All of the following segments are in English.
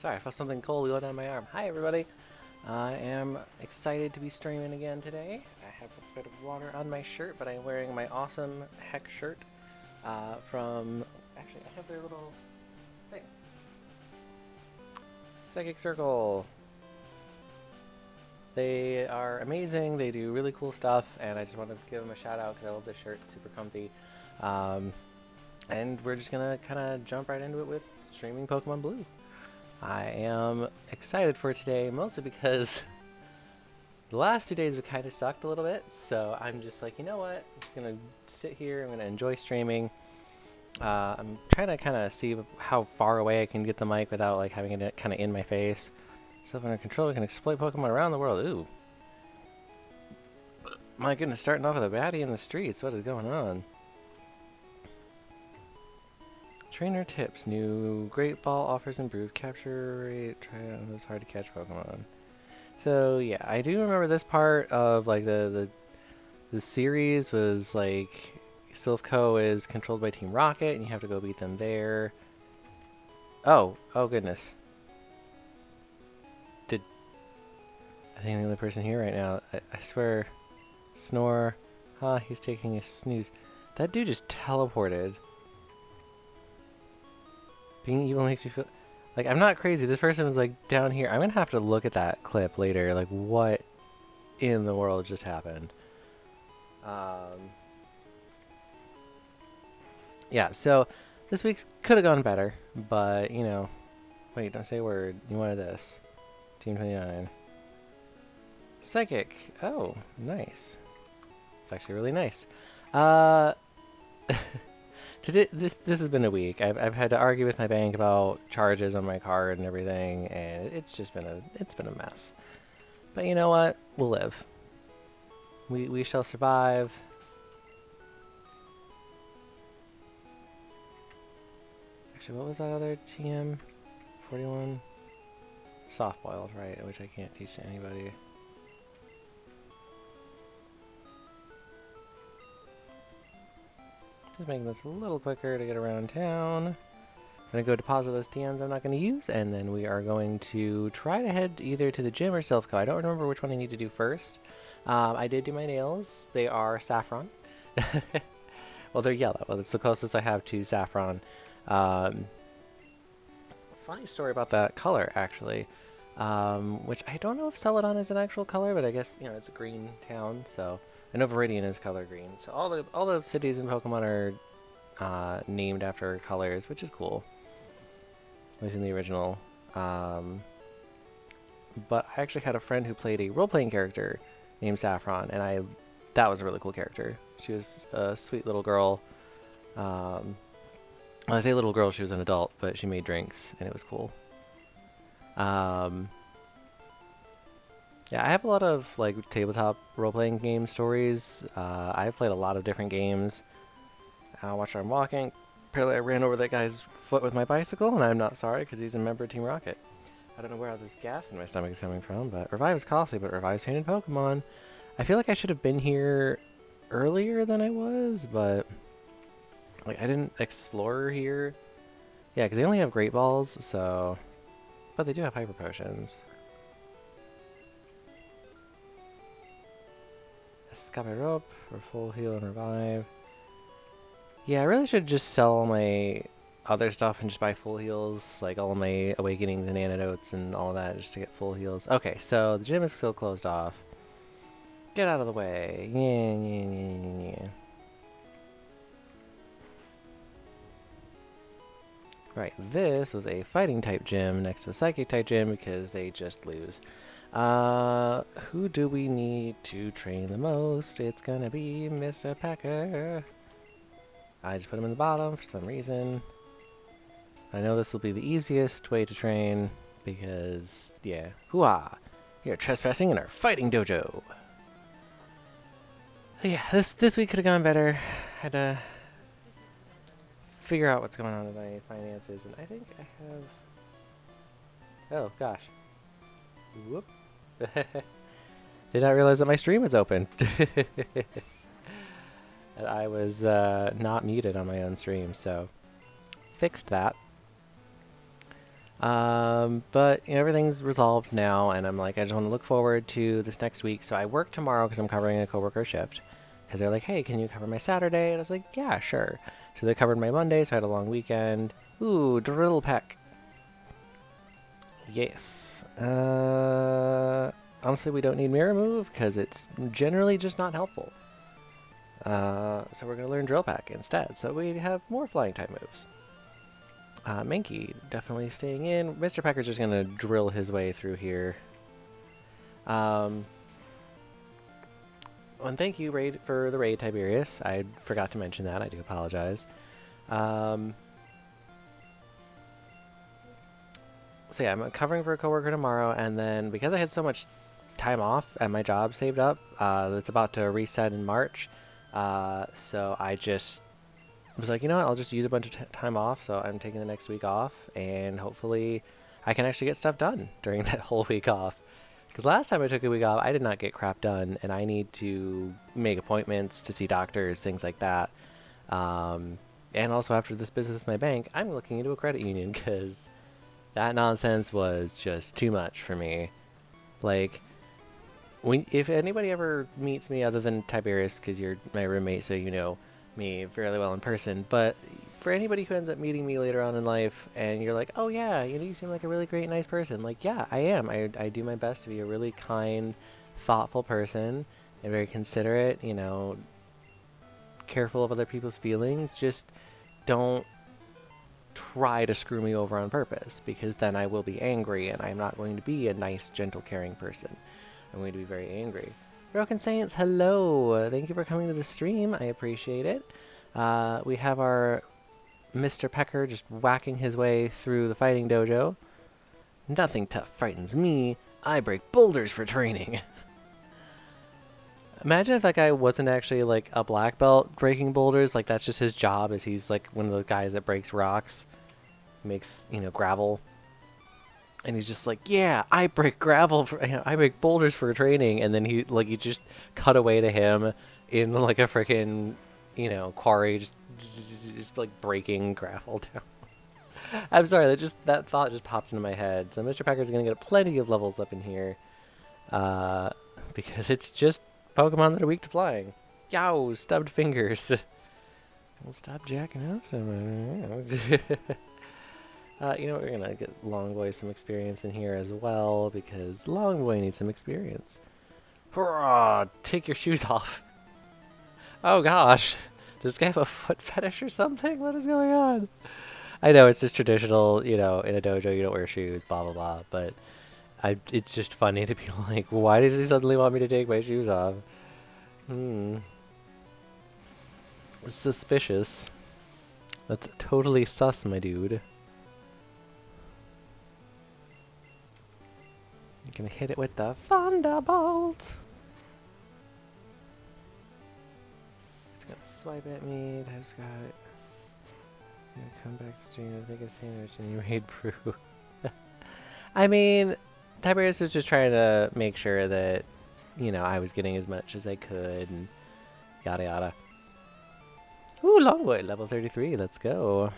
Sorry, I felt something cold go down my arm. Hi, everybody. I am excited to be streaming again today. I have a bit of water on my shirt, but I'm wearing my awesome Heck shirt from... Actually, I have their little thing. Psychic Circle. They are amazing. They do really cool stuff, and I just want to give them a shout out because I love this shirt. It's super comfy. And we're just going to kind of jump right into it with streaming Pokemon Blue. I am excited for today, mostly because the last 2 days have kind of sucked a little bit, so I'm just like, you know what, I'm just going to sit here, I'm going to enjoy streaming. I'm trying to kind of see how far away I can get the mic without like having it kind of in my face. Self under control can exploit Pokemon around the world. Ooh. My goodness, starting off with a baddie in the streets, what is going on? Trainer tips. New Great Ball offers improved capture rate. Try it on those hard to catch Pokemon. So yeah, I do remember this part of like the series was like Silph Co is controlled by Team Rocket and you have to go beat them there. Oh goodness. I think I'm the only person here right now. I swear. Snore. Huh, he's taking a snooze. That dude just teleported. Being evil makes me feel... Like, I'm not crazy. This person was, like, down here. I'm gonna have to look at that clip later. Like, what in the world just happened? Yeah, so this week's could have gone better. But, you know... Wait, don't say a word. You wanted this. Team 29. Psychic. Oh, nice. It's actually really nice. Today, this has been a week. I've had to argue with my bank about charges on my card and everything, and it's just been a mess. But you know what? We'll live. We shall survive. Actually, what was that other TM? 41? Soft boiled, right? Which I can't teach to anybody. Just making this a little quicker to get around town. I'm going to go deposit those TMs I'm not going to use, and then we are going to try to head either to the gym or Silph Co. I don't remember which one I need to do first. I did do my nails. They are saffron. Well, they're yellow. Well, it's the closest I have to saffron. Funny story about that color, actually. Which I don't know if Celadon is an actual color, but I guess, you know, it's a green town, so... I know Viridian is color green. So all the cities in Pokemon are named after colors, which is cool. At least in the original. But I actually had a friend who played a role-playing character named Saffron, and that was a really cool character. She was a sweet little girl. When I say little girl, she was an adult, but she made drinks, and it was cool. Yeah, I have a lot of like tabletop role-playing game stories. I've played a lot of different games. Watch where I'm walking. Apparently I ran over that guy's foot with my bicycle, and I'm not sorry because he's a member of Team Rocket. I don't know where all this gas in my stomach is coming from, but Revive is costly, but Revive's painted Pokemon. I feel like I should have been here earlier than I was, but like I didn't explore here. Yeah, because they only have Great Balls, so... But they do have Hyper Potions. Escape for full heal and revive. Yeah, I really should just sell all my other stuff and just buy full heals, like all my awakenings and antidotes and all that, just to get full heals. Okay, so the gym is still closed off. Get out of the way. Yeah. Right, this was a fighting type gym next to the psychic type gym because they just lose. Who do we need to train the most? It's gonna be Mr. Packer. I just put him in the bottom for some reason. I know this will be the easiest way to train because, yeah. Hoo-ah! You're trespassing in our fighting dojo. Yeah, this week could have gone better. Had to figure out what's going on with my finances, and I think I have... Oh, gosh. Whoop. Did not realize that my stream was open. And I was not muted on my own stream, so fixed that. But you know, everything's resolved now, and I'm like, I just want to look forward to this next week. So I work tomorrow because I'm covering a coworker shift. Because they're like, hey, can you cover my Saturday? And I was like, yeah, sure. So they covered my Monday, so I had a long weekend. Ooh, drill pack. Yes. Honestly, we don't need mirror move because it's generally just not helpful. So we're going to learn drill pack instead. So we have more flying type moves. Mankey definitely staying in. Mr. Pecker's just going to drill his way through here. And thank you, Raid, for the raid, Tiberius. I forgot to mention that. I do apologize. So yeah, I'm covering for a coworker tomorrow, and then because I had so much time off and my job saved up, it's about to reset in March. So I just was like, you know what, I'll just use a bunch of time off, so I'm taking the next week off, and hopefully I can actually get stuff done during that whole week off. Because last time I took a week off, I did not get crap done, and I need to make appointments to see doctors, things like that. And also after this business with my bank, I'm looking into a credit union because that nonsense was just too much for me. Like, if anybody ever meets me other than Tiberius, because you're my roommate, so you know me fairly well in person, but for anybody who ends up meeting me later on in life and you're like, oh yeah, you know, you seem like a really great, nice person. Like, yeah, I am. I do my best to be a really kind, thoughtful person and very considerate, you know, careful of other people's feelings. Just don't try to screw me over on purpose, because then I will be angry and I'm not going to be a nice, gentle, caring person. I'm going to be very angry. Broken Saints, hello! Thank you for coming to the stream. I appreciate it. We have our Mr. Pecker just whacking his way through the fighting dojo. Nothing tough frightens me. I break boulders for training. Imagine if that guy wasn't actually like a black belt breaking boulders. Like, that's just his job, is he's like one of the guys that breaks rocks. Makes, you know, gravel. And he's just like, yeah, I break gravel, I break boulders for training. And then you just cut away to him in like a freaking, you know, quarry, just like breaking gravel down. I'm sorry, that thought just popped into my head. So Mr. Pecker's gonna get plenty of levels up in here, because it's just Pokemon that are weak to flying. Yow, stubbed fingers. Well, stop jacking up somebody. You know what, we're gonna get Longboy some experience in here as well, because Longboy needs some experience. Hurrah! Take your shoes off. Oh gosh, does this guy have a foot fetish or something? What is going on? I know it's just traditional, you know, in a dojo you don't wear shoes, blah blah blah, but it's just funny to be like, why does he suddenly want me to take my shoes off? Suspicious. That's totally sus, my dude. You're gonna hit it with the Thunderbolt. It's gonna swipe at me. I just got it. I'm gonna come back to stream, make a sandwich, and you made brew. I mean, Tiberius was just trying to make sure that, you know, I was getting as much as I could, and yada yada. Ooh, Longboy, level 33, let's go.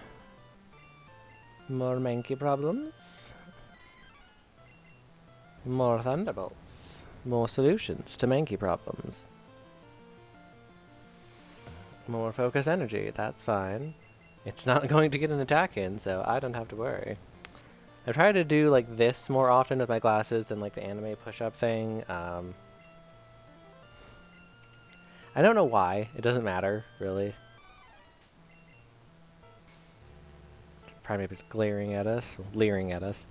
More Mankey problems. More Thunderbolts. More solutions to Mankey problems. More focus energy, that's fine. It's not going to get an attack in, so I don't have to worry. I try to do like this more often with my glasses than like the anime push-up thing. I don't know why. It doesn't matter, really. Primeape is glaring at us, leering at us.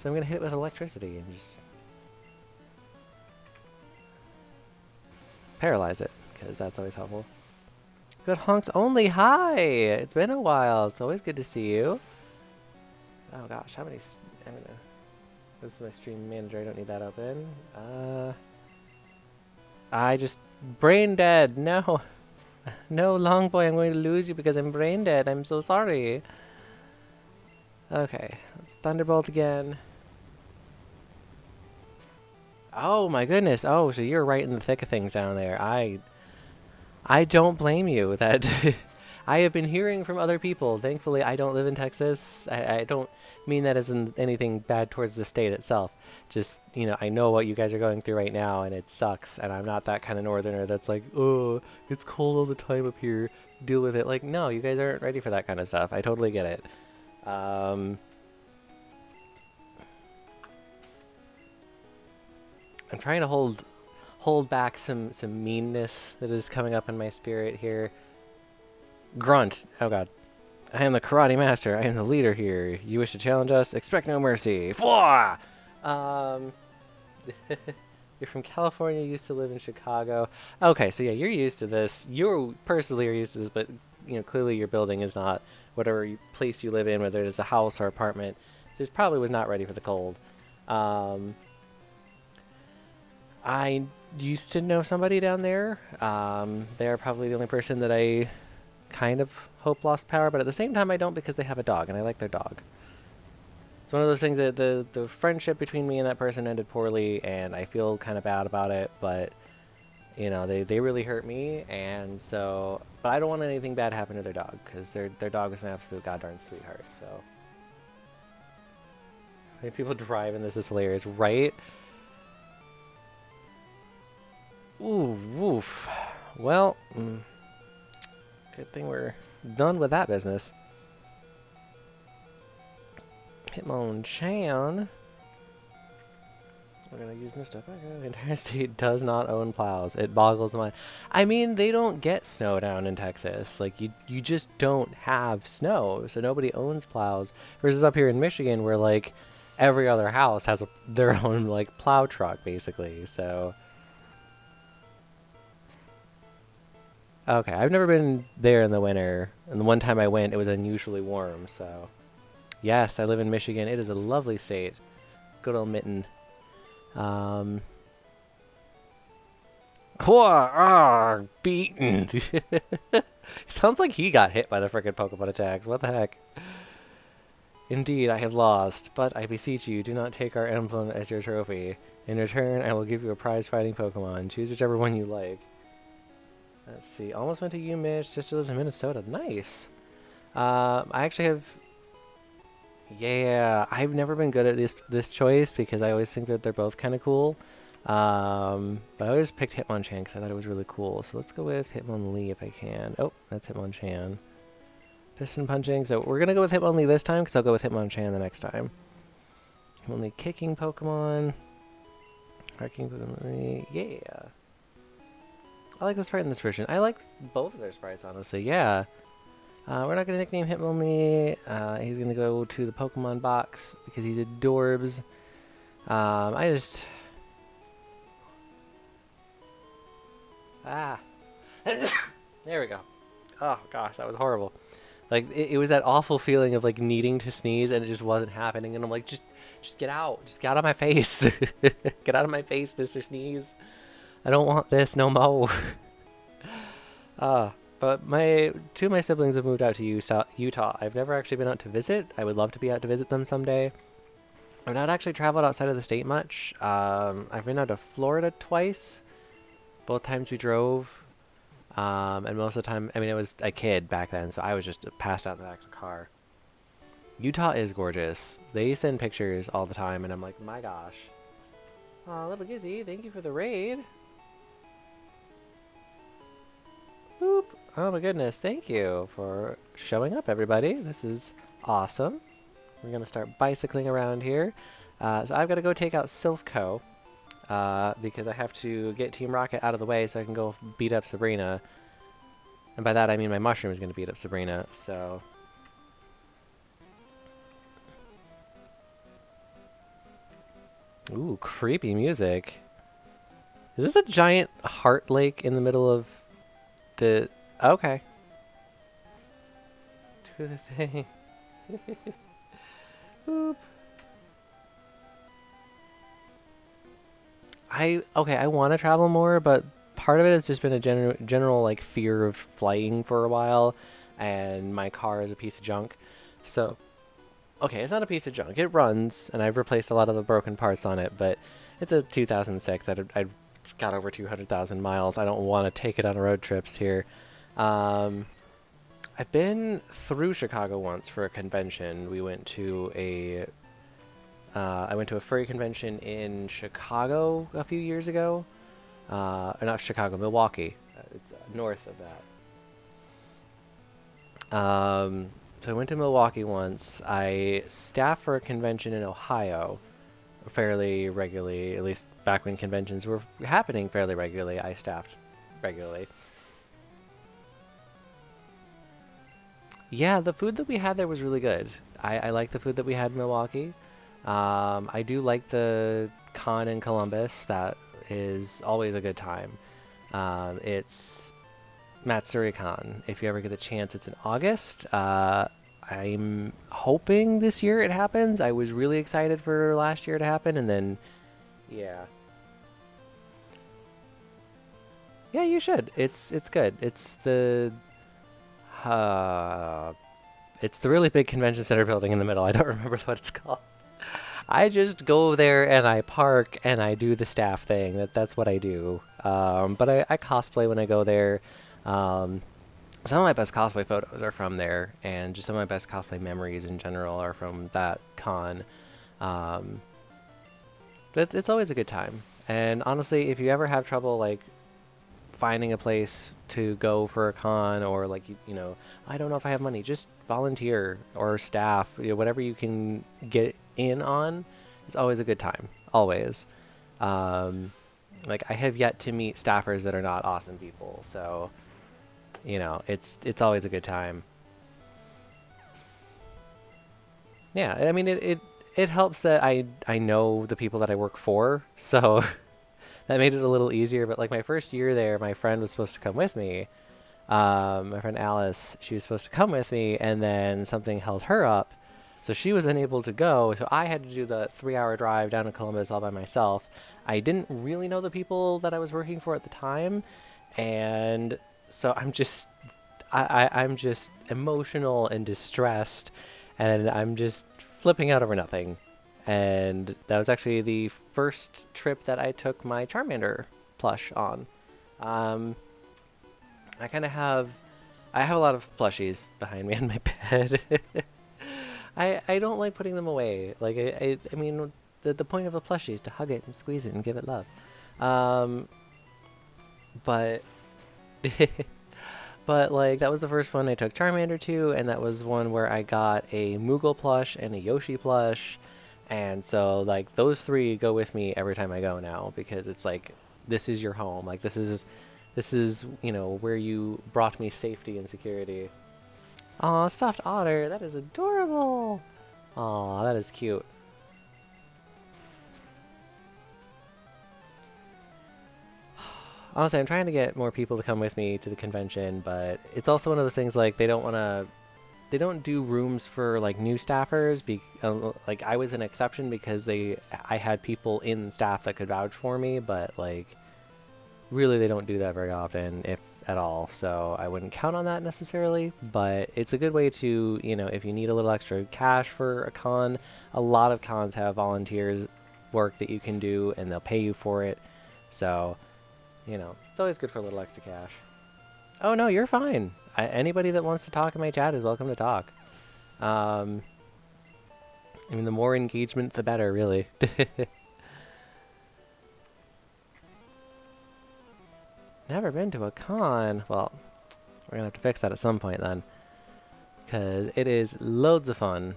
So I'm gonna hit it with electricity and just paralyze it, because that's always helpful. Good honks only. Hi! It's been a while. It's always good to see you. Oh gosh, how many? I'm gonna. This is my stream manager. I don't need that open. I just brain dead. No, no, Longboy. I'm going to lose you because I'm brain dead. I'm so sorry. Okay, let's Thunderbolt again. Oh my goodness. Oh, so you're right in the thick of things down there. I don't blame you. That I have been hearing from other people. Thankfully, I don't live in Texas. I don't mean that as in anything bad towards the state itself. Just, you know, I know what you guys are going through right now, and it sucks. And I'm not that kind of northerner that's like, oh, it's cold all the time up here. Deal with it. Like, no, you guys aren't ready for that kind of stuff. I totally get it. I'm trying to hold back some meanness that is coming up in my spirit here. Grunt. Oh god. I am the karate master. I am the leader here. You wish to challenge us? Expect no mercy. Fwah! You're from California, used to live in Chicago. Okay, so yeah, you're used to this. You personally are used to this, but you know, clearly your building is not whatever place you live in, whether it's a house or apartment. So it probably was not ready for the cold. I used to know somebody down there. They're probably the only person that I kind of hope lost power, but at the same time I don't, because they have a dog, and I like their dog. It's one of those things that the friendship between me and that person ended poorly, and I feel kind of bad about it, but, you know, they really hurt me, and so, but I don't want anything bad happen to their dog, because their dog is an absolute goddamn sweetheart, so. I mean, people driving this is hilarious, right? Ooh, woof. Well, good thing we're done with that business. Hitmonchan. We're gonna use this stuff. The entire state does not own plows. It boggles the mind. I mean, they don't get snow down in Texas. Like, you just don't have snow, so nobody owns plows. Versus up here in Michigan, where like every other house has their own like plow truck, basically. So. Okay, I've never been there in the winter, and the one time I went, it was unusually warm, so. Yes, I live in Michigan. It is a lovely state. Good old Mitten. Beaten! Sounds like he got hit by the frickin' Pokemon attacks. What the heck? Indeed, I have lost, but I beseech you, do not take our emblem as your trophy. In return, I will give you a prize-fighting Pokemon. Choose whichever one you like. Let's see. Almost went to you, Mitch. Sister lives in Minnesota. Nice. I actually have... Yeah, I've never been good at this choice because I always think that they're both kind of cool. But I always picked Hitmonchan because I thought it was really cool. So let's go with Hitmonlee if I can. Oh, that's Hitmonchan. Piston punching. So we're going to go with Hitmonlee this time because I'll go with Hitmonchan the next time. Hitmonlee kicking Pokemon. Harking Pokemon. Yeah. I like the sprite in this version. I like both of their sprites, honestly. Yeah. We're not going to nickname Hitmonlee. He's going to go to the Pokemon box because he's adorbs. I just... Ah. There we go. Oh, gosh, that was horrible. Like, it was that awful feeling of, like, needing to sneeze and it just wasn't happening. And I'm like, just get out. Just get out of my face. Get out of my face, Mr. Sneeze. I don't want this no more. But two of my siblings have moved out to Utah. I've never actually been out to visit. I would love to be out to visit them someday. I've not actually traveled outside of the state much. I've been out to Florida twice. Both times we drove. And most of the time, I mean, I was a kid back then, so I was just passed out in the back of the car. Utah is gorgeous. They send pictures all the time, and I'm like, my gosh. Aw, little Gizzy, thank you for the raid. Boop. Oh my goodness, thank you for showing up, everybody. This is awesome. We're going to start bicycling around here. So I've got to go take out Silph Co. Because I have to get Team Rocket out of the way so I can go beat up Sabrina. And by that I mean my mushroom is going to beat up Sabrina, so... Ooh, creepy music. Is this a giant heart lake in the middle of the... Okay. Do the thing. Boop. Okay, I want to travel more, but part of it has just been a general like fear of flying for a while, and my car is a piece of junk. So, okay, it's not a piece of junk. It runs, and I've replaced a lot of the broken parts on it, but it's a 2006. It's got over 200,000 miles. I don't want to take it on road trips here. I've been through Chicago once for a convention. We went to a I went to a furry convention in Chicago a few years ago. Or not Chicago, Milwaukee. It's north of that. So I went to Milwaukee once. I staffed for a convention in Ohio fairly regularly, at least back when conventions were happening fairly regularly. I staffed regularly. Yeah, the food that we had there was really good. I like the food that we had in Milwaukee. I do like the con in Columbus. That is always a good time. It's Matsuri Con. If you ever get a chance, it's in August. I'm hoping this year it happens. I was really excited for last year to happen, and then, yeah, yeah, you should. It's good. Uh, it's the really big convention center building in the middle. I don't remember what it's called. I just go there and I park and I do the staff thing. That's what I do. But I cosplay when I go there. Um, some of my best cosplay photos are from there, and just some of my best cosplay memories in general are from that con. Um, but it's always a good time. And honestly, if you ever have trouble like finding a place to go for a con, or like I don't know if I have money, just volunteer or staff, whatever you can get in on, is always a good time. Always. Um, like I have yet to meet staffers that are not awesome people, so it's always a good time. Yeah, I mean it helps that I know the people that I work for, so that made it a little easier. But like my first year there, my friend was supposed to come with me. My friend Alice, she was supposed to come with me, and then something held her up, so she was unable to go. So I had to do the 3-hour drive down to Columbus all by myself. I didn't really know the people that I was working for at the time, and so I'm just emotional and distressed, and I'm just flipping out over nothing. And that was actually the first trip that I took my Charmander plush on. Um, I kind of have I have a lot of plushies behind me on my bed. I don't like putting them away. Like I mean the point of a plushie is to hug it and squeeze it and give it love. Um, but but like that was the first one I took Charmander to, and that was one where I got a Moogle plush and a Yoshi plush, and so like those three go with me every time I go now, because it's like this is your home. Like this is where you brought me safety and security. Aw, stuffed otter, that is adorable. Aw, that is cute. Honestly, I'm trying to get more people to come with me to the convention, but it's also one of those things like they don't do rooms for like new staffers. Like I was an exception because I had people in staff that could vouch for me, but like really they don't do that very often, if at all. So I wouldn't count on that necessarily, but it's a good way to, if you need a little extra cash for a con, a lot of cons have volunteers work that you can do and they'll pay you for it. So, it's always good for a little extra cash. Oh no, you're fine. Anybody that wants to talk in my chat is welcome to talk. Um, I mean, the more engagement, the better, really. Never been to a con. Well, we're gonna have to fix that at some point then, because it is loads of fun.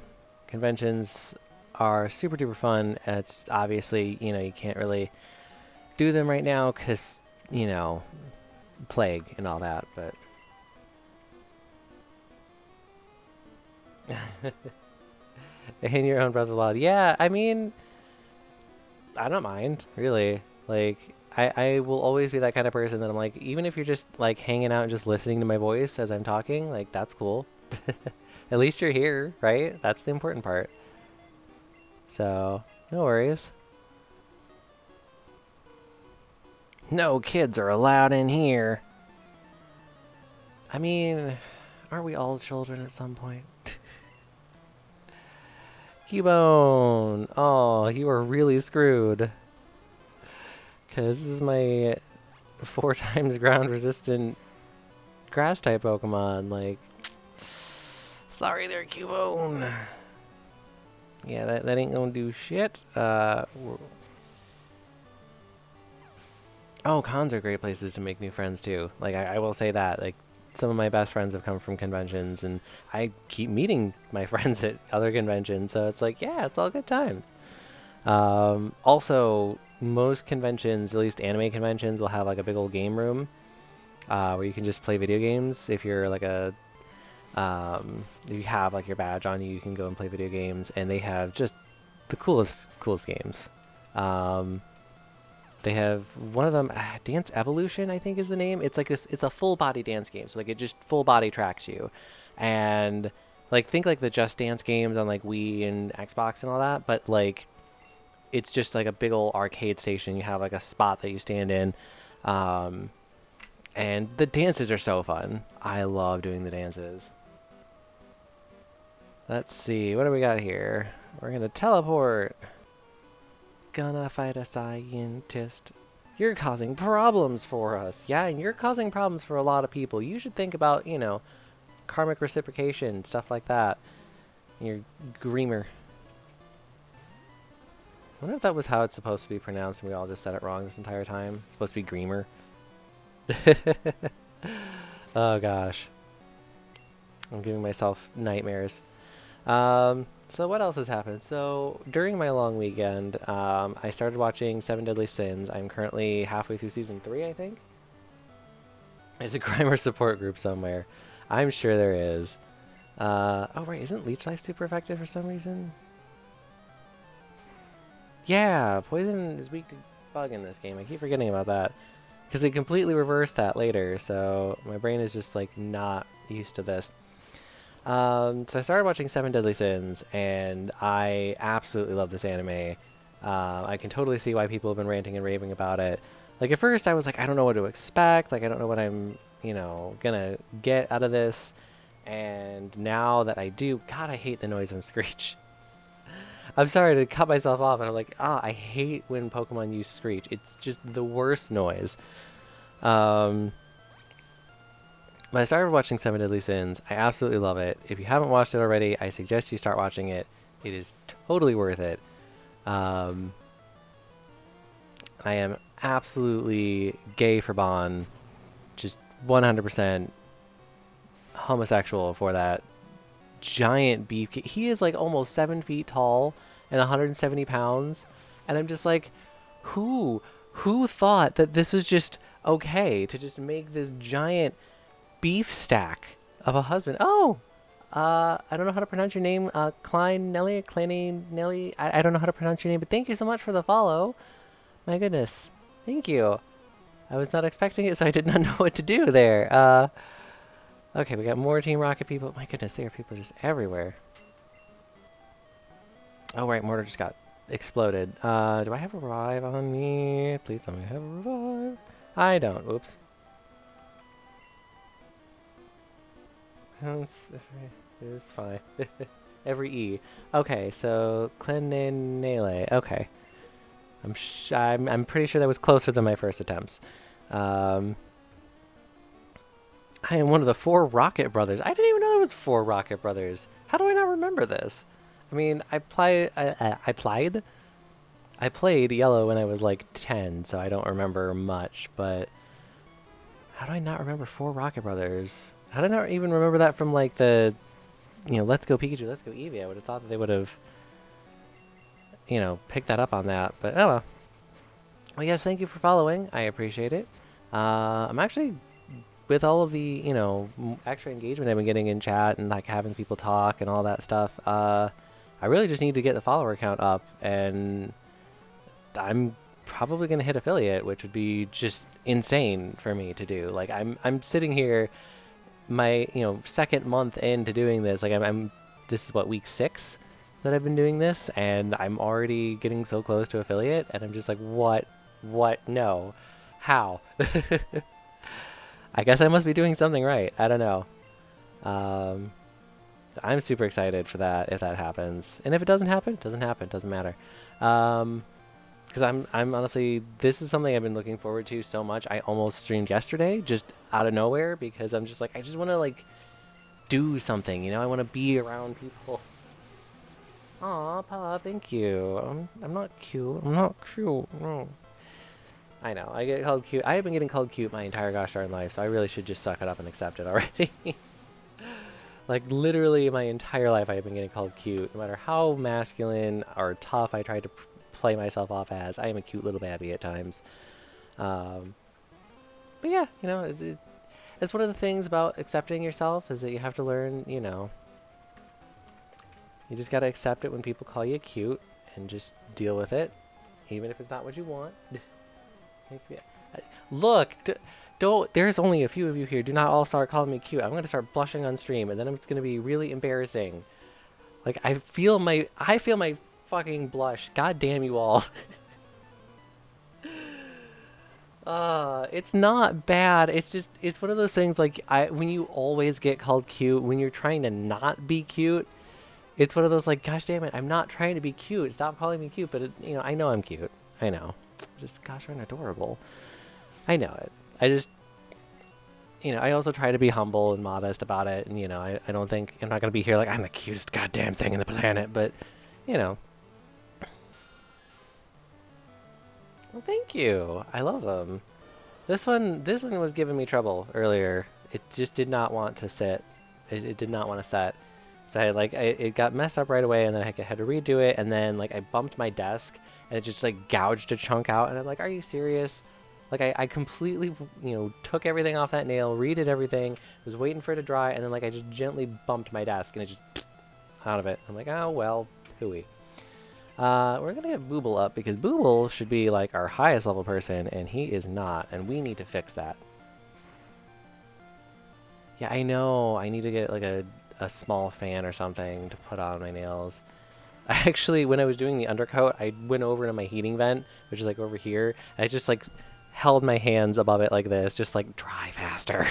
Conventions are super duper fun. It's obviously, you can't really do them right now because, plague and all that, but in your own breath of loud. Yeah, I mean, I don't mind, really. Like, I will always be that kind of person that I'm like, even if you're just like hanging out and just listening to my voice as I'm talking, like that's cool. At least you're here, right? That's the important part. So, no worries. No kids are allowed in here. I mean, aren't we all children at some point? Cubone! Oh, you are really screwed. Because this is my 4 times ground resistant grass type Pokemon. Like, Sorry there, Cubone. Yeah, that ain't gonna do shit. Oh, cons are great places to make new friends too. Like I will say that. Like some of my best friends have come from conventions, and I keep meeting my friends at other conventions. So it's like, yeah, it's all good times. Also, most conventions, at least anime conventions, will have like a big old game room where you can just play video games. If you're like if you have like your badge on you, you can go and play video games, and they have just the coolest games. Um, they have one of them, Dance Evolution, I think is the name. It's like this. It's a full body dance game, so like it just full body tracks you, and like think like the Just Dance games on like Wii and Xbox and all that, but like it's just like a big old arcade station. You have like a spot that you stand in, um, and the dances are so fun. I love doing the dances. Let's see, what do we got here? We're gonna teleport. Gonna fight a scientist. You're causing problems for us. Yeah, and you're causing problems for a lot of people. You should think about, karmic reciprocation, stuff like that. You're Greamer. I wonder if that was how it's supposed to be pronounced and we all just said it wrong this entire time. It's supposed to be Greamer. Oh gosh. I'm giving myself nightmares. So what else has happened? So during my long weekend, I started watching Seven Deadly Sins. I'm currently halfway through season 3, I think. There's a Grimer support group somewhere. I'm sure there is. Oh right, isn't Leech Life super effective for some reason? Yeah, Poison is weak to Bug in this game. I keep forgetting about that. Because they completely reversed that later, so my brain is just like not used to this. So I started watching Seven Deadly Sins, and I absolutely love this anime. I can totally see why people have been ranting and raving about it. Like at first I was like, I don't know what to expect. Like I don't know what I'm, gonna get out of this. And now that I do, God, I hate the noise and Screech. I'm sorry to cut myself off, and I'm like, I hate when Pokemon use Screech. It's just the worst noise. But I started watching Seven Deadly Sins. I absolutely love it. If you haven't watched it already, I suggest you start watching it. It is totally worth it. I am absolutely gay for Bon. Just 100% homosexual for that giant beef. He is like almost 7 feet tall and 170 pounds. And I'm just like, who thought that this was just okay to just make this giant beef stack of a husband? Oh, I don't know how to pronounce your name. Klein Nelly, Kleiny Nelly. I don't know how to pronounce your name, but thank you so much for the follow. My goodness, thank you. I was not expecting it, so I did not know what to do there. Okay, we got more Team Rocket people. My goodness, there are people just everywhere. Oh right, Mortar just got exploded. Do I have a revive on me? Please tell me I have a revive. I don't. Oops. It's fine. Every E. Okay, so Clenenele. Okay. I'm pretty sure that was closer than my first attempts. I am one of the 4 Rocket Brothers. I didn't even know there was 4 Rocket Brothers. How do I not remember this? I mean, I played Yellow when I was like 10, so I don't remember much, but how do I not remember 4 Rocket Brothers? How did I not even remember that from like the, Let's Go Pikachu, Let's Go Eevee? I would have thought that they would have, picked that up on that, but oh well. Well, yes, thank you for following. I appreciate it. I'm actually, with all of the, extra engagement I've been getting in chat and like having people talk and all that stuff, I really just need to get the follower count up, and I'm probably going to hit affiliate, which would be just insane for me to do. Like I'm sitting here, my second month into doing this. Like this is what, week 6 that I've been doing this, and I'm already getting so close to affiliate, and I'm just like, what, no, how? I guess I must be doing something right. I don't know. I'm super excited for that if that happens, and if it doesn't happen, it doesn't happen. It doesn't matter. Because I'm honestly, this is something I've been looking forward to so much. I almost streamed yesterday just out of nowhere because I'm just like, I just want to like do something, you know? I want to be around people. Aw, Pa, thank you. I'm not cute. I'm not cute. No. I know. I get called cute. I have been getting called cute my entire gosh darn life, so I really should just suck it up and accept it already. Like, literally my entire life I have been getting called cute. No matter how masculine or tough I try to play myself off as, I am a cute little babby at times. Um, but yeah, you know, it's one of the things about accepting yourself is that you have to learn, you know, you just gotta accept it when people call you cute and just deal with it, even if it's not what you want. Look, don't. There's only a few of you here. Do not all start calling me cute. I'm gonna start blushing on stream, and then it's gonna be really embarrassing. Like I feel my fucking blush. God damn you all. It's not bad. It's just it's one of those things like when you always get called cute when you're trying to not be cute. It's one of those like, gosh damn it, I'm not trying to be cute. Stop calling me cute. But you know, I know I'm cute. I know. Just gosh darn adorable. I know it. I just, you know, I also try to be humble and modest about it. And, you know, I don't think, I'm not going to be here like, I'm the cutest goddamn thing in the planet. But, you know. Well, thank you. I love them. This one was giving me trouble earlier. It just did not want to sit. It did not want to set. So it got messed up right away, and then I had to redo it. And then, like, I bumped my desk, and it just, like, gouged a chunk out. And I'm like, are you serious? Like, I completely, you know, took everything off that nail, redid everything, was waiting for it to dry, and then, like, I just gently bumped my desk, and it just out of it. I'm like, oh, well, hooey. We're going to get Booble up, because Booble should be, like, our highest level person, and he is not, and we need to fix that. Yeah, I know. I need to get, like, a small fan or something to put on my nails. I actually, when I was doing the undercoat, I went over to my heating vent, which is, like, over here, and I just, like, held my hands above it like this, just like, dry faster.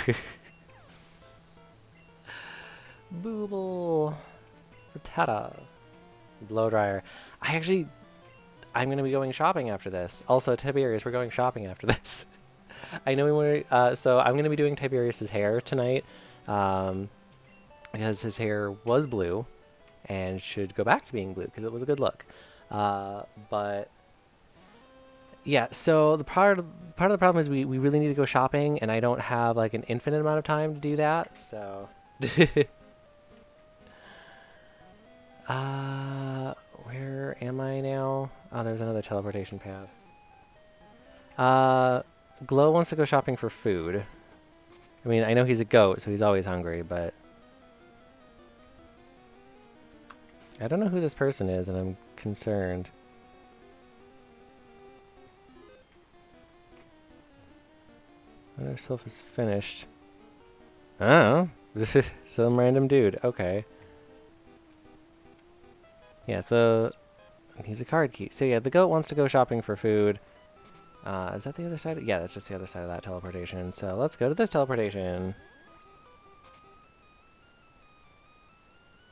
Booble. Patata. Blow dryer. I'm going to be going shopping after this. Also, Tiberius, we're going shopping after this. I know we want to, so I'm going to be doing Tiberius's hair tonight, because his hair was blue, and should go back to being blue, because it was a good look. But yeah, so the part of the problem is we really need to go shopping, and I don't have like an infinite amount of time to do that. So, where am I now? Oh, there's another teleportation pad. Glow wants to go shopping for food. I mean, I know he's a goat, so he's always hungry, but I don't know who this person is, and I'm concerned. I wonder if Silph is finished. Oh, some random dude. Okay. Yeah, so he's a card key. So yeah, the goat wants to go shopping for food. Is that the other side? Yeah, that's just the other side of that teleportation. So let's go to this teleportation.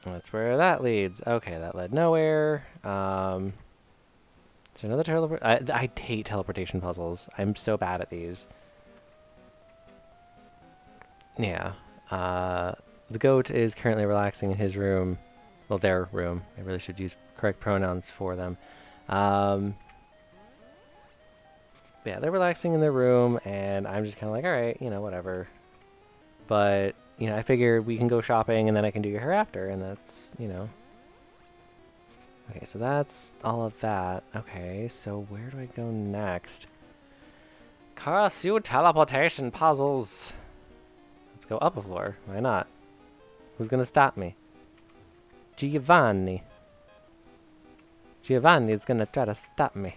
That's where that leads. Okay, that led nowhere. Is there another teleport? I hate teleportation puzzles. I'm so bad at these. Yeah. The goat is currently relaxing in his room. Well, their room. I really should use correct pronouns for them. Yeah, they're relaxing in their room, and I'm just kind of like, all right, you know, whatever. But, you know, I figured we can go shopping, and then I can do your hair after, and that's, you know. Okay, so that's all of that. Okay, so where do I go next? Curse you, teleportation puzzles! Let's go up a floor. Why not? Who's gonna stop me? Giovanni. Giovanni's gonna try to stop me.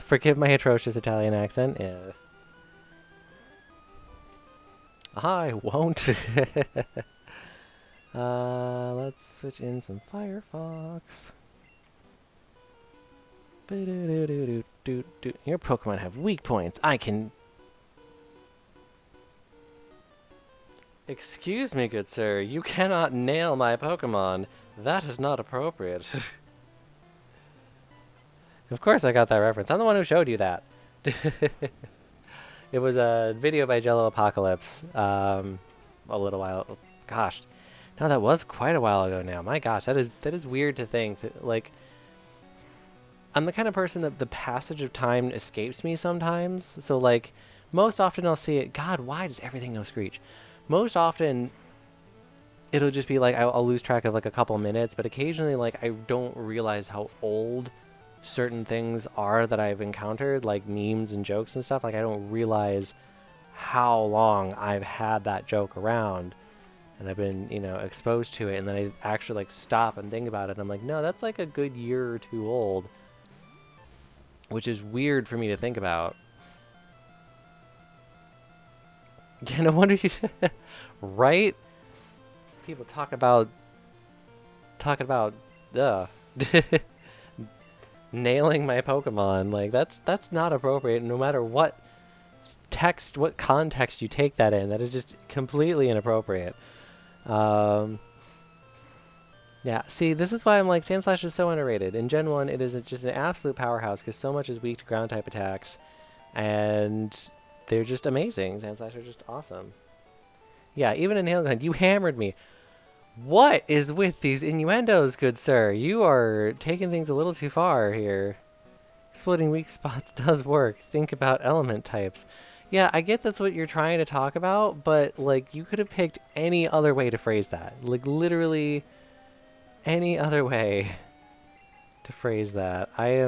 Forgive my atrocious Italian accent. Yeah. I won't. Let's switch in some Firefox. Your Pokemon have weak points. I can... Excuse me, good sir. You cannot nail my Pokemon. That is not appropriate. Of course I got that reference. I'm the one who showed you that. It was a video by Jello Apocalypse a gosh. No, that was quite a while ago now. My gosh, that is weird to think. That, like, I'm the kind of person that the passage of time escapes me sometimes. So, like, most often I'll see it. God, why does everything know Screech? Most often it'll just be like I'll lose track of like a couple minutes, but occasionally like I don't realize how old certain things are that I've encountered, like memes and jokes and stuff. Like I don't realize how long I've had that joke around and I've been, exposed to it, and then I actually like stop and think about it. And I'm like, no, that's like a good year or two old, which is weird for me to think about. Yeah, no wonder you, right? People talking about, uh, nailing my Pokemon. Like that's not appropriate. No matter what what context you take that in, that is just completely inappropriate. Yeah, see, this is why I'm like, Sandslash is so underrated. In Gen 1, it is just an absolute powerhouse because so much is weak to ground-type attacks, and they're just amazing. Sandslash are just awesome. Yeah, even in Hail Gun, you hammered me. What is with these innuendos, good sir? You are taking things a little too far here. Exploiting weak spots does work. Think about element types. Yeah, I get that's what you're trying to talk about, but, like, you could have picked any other way to phrase that. Like, literally any other way to phrase that. I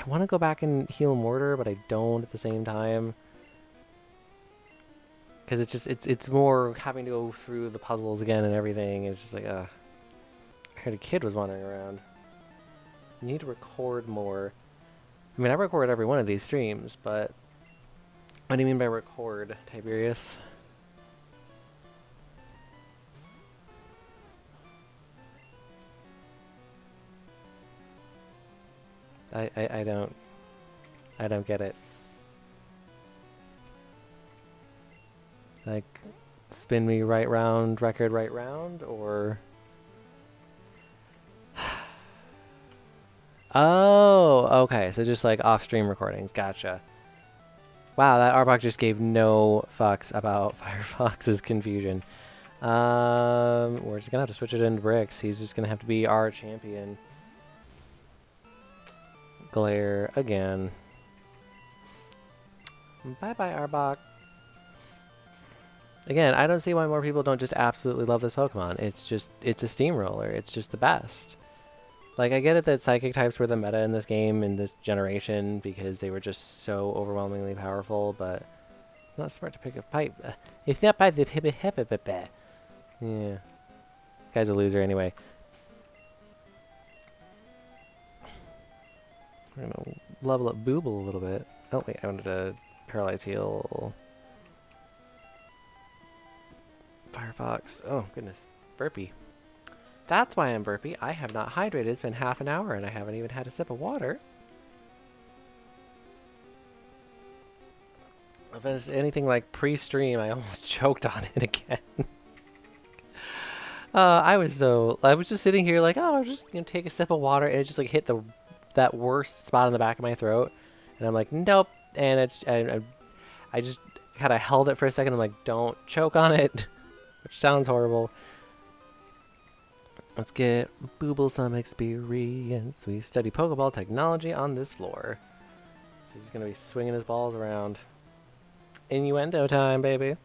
want to go back and heal Mortar, but I don't at the same time. Because it's more having to go through the puzzles again and everything. It's just like, I heard a kid was wandering around. I need to record more. I mean, I record every one of these streams, but what do you mean by record, Tiberius? I don't get it. Like, spin me right round, record right round, or... Oh, okay, so just like off-stream recordings, gotcha. Wow, that Arbok just gave no fucks about Firefox's confusion. We're just gonna have to switch it into Bricks. He's just gonna have to be our champion. Glare again. Bye-bye, Arbok. Again, I don't see why more people don't just absolutely love this Pokemon. It's a steamroller. It's just the best. Like, I get it that Psychic types were the meta in this game, in this generation, because they were just so overwhelmingly powerful, but it's not smart to pick a pipe. It's not by the hip. Yeah. Guy's a loser anyway. We're gonna level up Booble a little bit. Oh, wait, I wanted to Paralyze Heal. Firefox. Oh, goodness. Burpee. That's why I'm burpy. I have not hydrated. It's been half an hour and I haven't even had a sip of water. If it's anything like pre-stream, I almost choked on it again. I was just sitting here like, oh, I'm just gonna take a sip of water, and it just like hit that worst spot on the back of my throat, and I'm like, nope, and I just kind of held it for a second. I'm like, don't choke on it, which sounds horrible. Let's get Booble some experience. We study Pokeball technology on this floor. So he's gonna be swinging his balls around. Innuendo time, baby.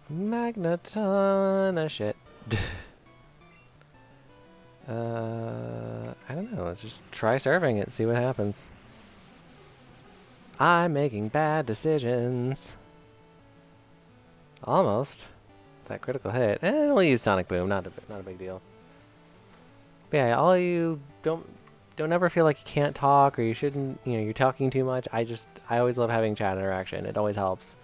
Magneton, shit. I don't know. Let's just try surfing it, see what happens. I'm making bad decisions. Almost. That critical hit. We'll use Sonic Boom. Not a big deal. But yeah, all you don't ever feel like you can't talk or you shouldn't. You're talking too much. I always love having chat interaction. It always helps.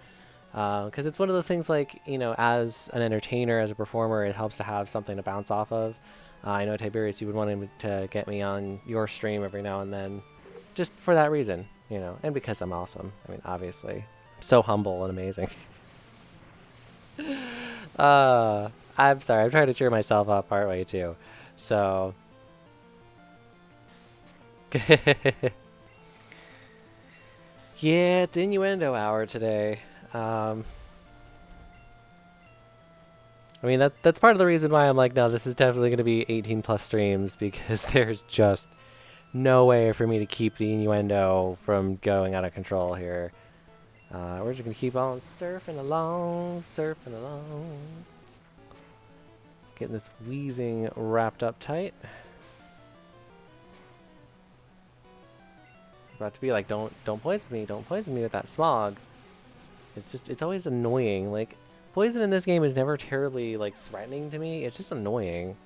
Because it's one of those things like, as an entertainer, as a performer, it helps to have something to bounce off of. I know, Tiberius, you would want him to get me on your stream every now and then, just for that reason, and because I'm awesome. I mean, obviously. I'm so humble and amazing. I'm sorry, I'm trying to cheer myself up partway too. So... yeah, it's innuendo hour today. I mean, that's part of the reason why I'm like, no, this is definitely going to be 18 plus streams, because there's just no way for me to keep the innuendo from going out of control here. We're just going to keep on surfing along, surfing along. Getting this wheezing wrapped up tight. About to be like, don't poison me with that smog. It's always annoying. Like, poison in this game is never terribly, like, threatening to me. It's just annoying.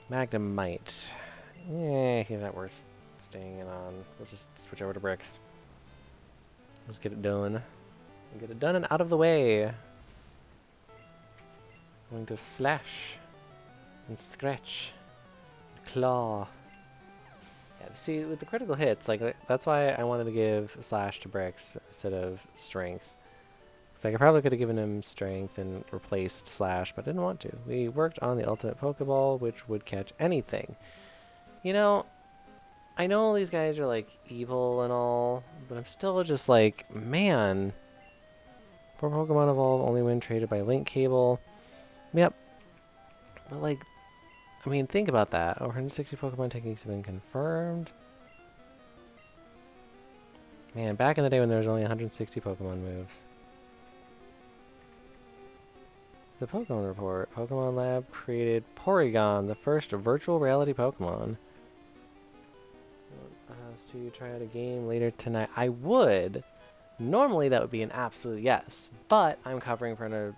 Magnemite. Eh, he's not worth staying in on. We'll just switch over to bricks. Let's get it done. Get it done and out of the way. Going to slash and scratch, claw. Yeah, see, with the critical hits, like that's why I wanted to give slash to bricks instead of strength. Like I probably could have given him strength and replaced slash, but I didn't want to. We worked on the ultimate Pokeball, which would catch anything. You know, I know all these guys are like evil and all, but I'm still just like, man. Poor Pokemon evolve only when traded by link cable. Yep. But like, I mean, think about that. Over 160 Pokemon techniques have been confirmed. Man, back in the day when there was only 160 Pokemon moves. The Pokemon Report. Pokemon Lab created Porygon, the first virtual reality Pokemon. To try out a game later tonight. I would. Normally that would be an absolute yes, but I'm covering for another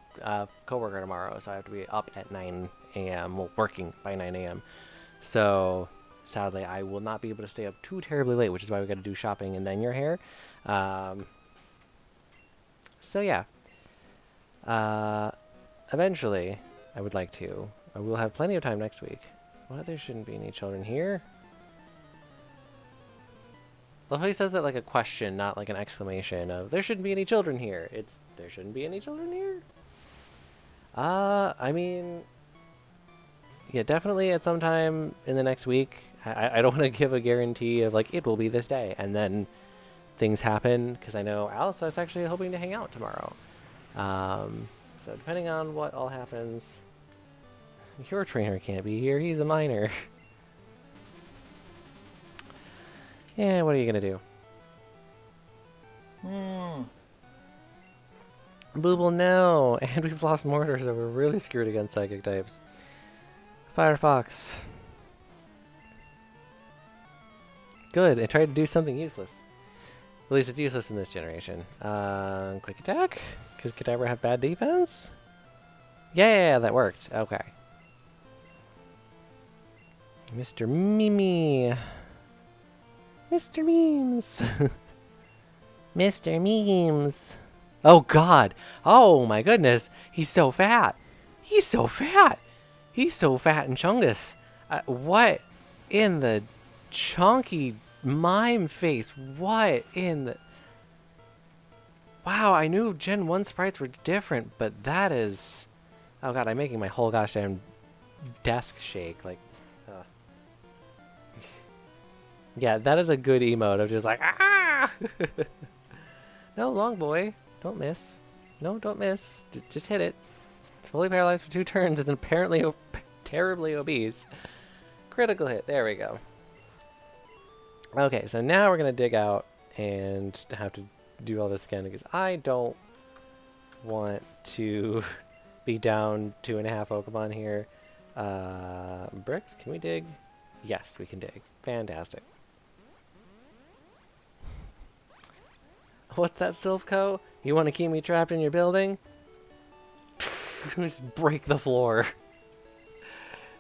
coworker tomorrow, so I have to be up at 9 a.m. Well, working by 9 a.m. So sadly, I will not be able to stay up too terribly late, which is why we got to do shopping and then your hair. So yeah. Eventually, I would like to. I will have plenty of time next week. What? There shouldn't be any children here. Love how he says that like a question, not like an exclamation of, there shouldn't be any children here. It's, there shouldn't be any children here? I mean, yeah, definitely at some time in the next week. I don't want to give a guarantee of like, it will be this day, and then things happen, because I know Alice is actually hoping to hang out tomorrow. So depending on what all happens, your trainer can't be here, he's a minor. Yeah, what are you gonna do? Booble, no! And we've lost Mortar, so we're really screwed against Psychic types. Firefox. Good, I tried to do something useless. At least it's useless in this generation. Quick attack? Because Kadabra have bad defense? Yeah, that worked. Okay. Mr. Mimi. Mr. Memes. Mr. Memes. Oh god. Oh my goodness. He's so fat. He's so fat. He's so fat and chungus. What in the chunky mime face? What in the... Wow, I knew Gen 1 sprites were different, but that is... Oh god, I'm making my whole gosh damn desk shake. Like, yeah, that is a good emote of just like, ah! No, long boy. Don't miss. No, don't miss. Just hit it. It's fully paralyzed for 2 turns. It's apparently terribly obese. Critical hit. There we go. Okay, so now we're going to dig out and have to do all this again because I don't want to be down 2.5 Pokemon here. Bricks, can we dig? Yes, we can dig. Fantastic. What's that, Silph Co? You want to keep me trapped in your building? Just break the floor.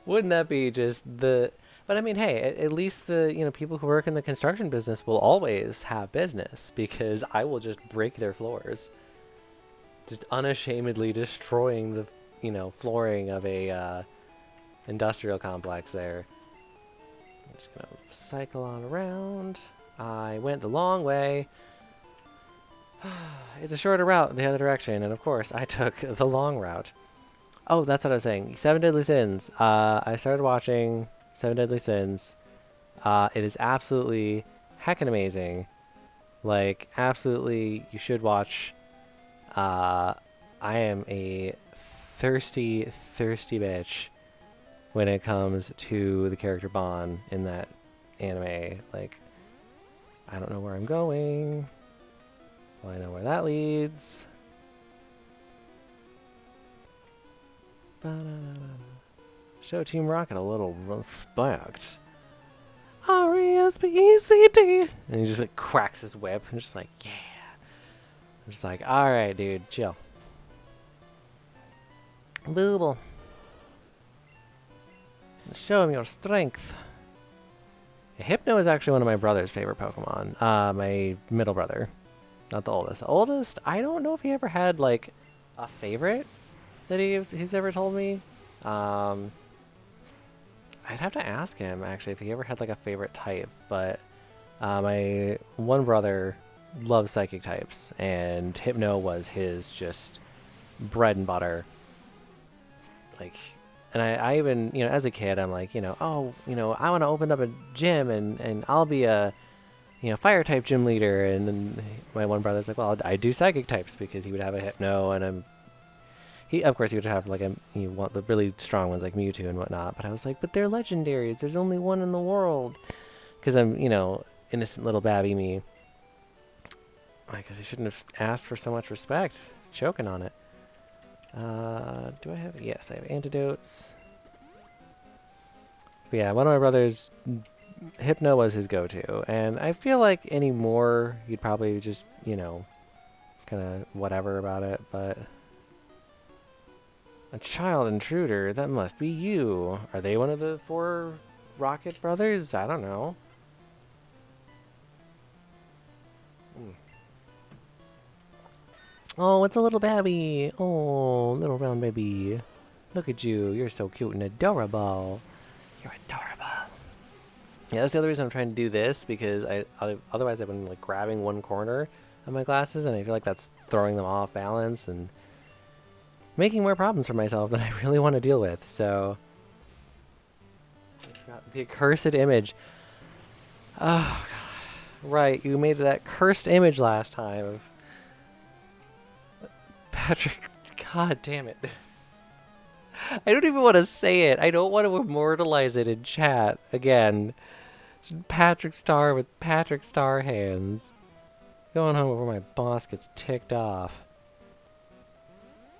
Wouldn't that be just the... But I mean, hey, at least the people who work in the construction business will always have business because I will just break their floors. Just unashamedly destroying the flooring of a industrial complex there. I'm just gonna cycle on around. I went the long way. It's a shorter route the other direction, and of course, I took the long route. Oh, that's what I was saying. 7 Deadly Sins. I started watching 7 Deadly Sins. It is absolutely heckin' amazing. Like, absolutely, you should watch. I am a thirsty, thirsty bitch when it comes to the character Bon in that anime. Like, I don't know where I'm going. Well, I know where that leads. Show Team Rocket a little respect. R-E-S-P-E-C-T. And he just like cracks his whip and just like, yeah. I'm just like, alright, dude, chill. Booble. Show him your strength. Hypno is actually one of my brother's favorite Pokemon. My middle brother. Not the oldest. The oldest, I don't know if he ever had, like, a favorite that he's ever told me. I'd have to ask him, actually, if he ever had, like, a favorite type. But my one brother loves psychic types, and Hypno was his just bread and butter. Like, and I even, you know, as a kid, I'm like, you know, oh, you know, I want to open up a gym, and I'll be a, you know, fire type gym leader. And then my one brother's like, well, I do psychic types, because he would have a Hypno, and of course, he would have like you want the really strong ones like Mewtwo and whatnot. But I was like, but they're legendaries. There's only one in the world. Because I'm, you know, innocent little babby me. Because I shouldn't have asked for so much respect. Choking on it. Do I have? Yes, I have antidotes. But yeah, one of my brothers, Hypno was his go-to, and I feel like anymore he'd probably just, you know, kind of whatever about it. But a child intruder, that must be you. Are they one of the 4 Rocket brothers? I don't know. Oh, it's a little babby. Oh, little round baby. Look at you. You're so cute and adorable. You're adorable. Yeah, that's the other reason I'm trying to do this, because otherwise I've been like grabbing one corner of my glasses, and I feel like that's throwing them off balance and making more problems for myself than I really want to deal with. So, the accursed image. Oh, God. Right, you made that cursed image last time of Patrick. God damn it. I don't even want to say it. I don't want to immortalize it in chat again. Patrick Star with Patrick Star hands. Going home before my boss gets ticked off.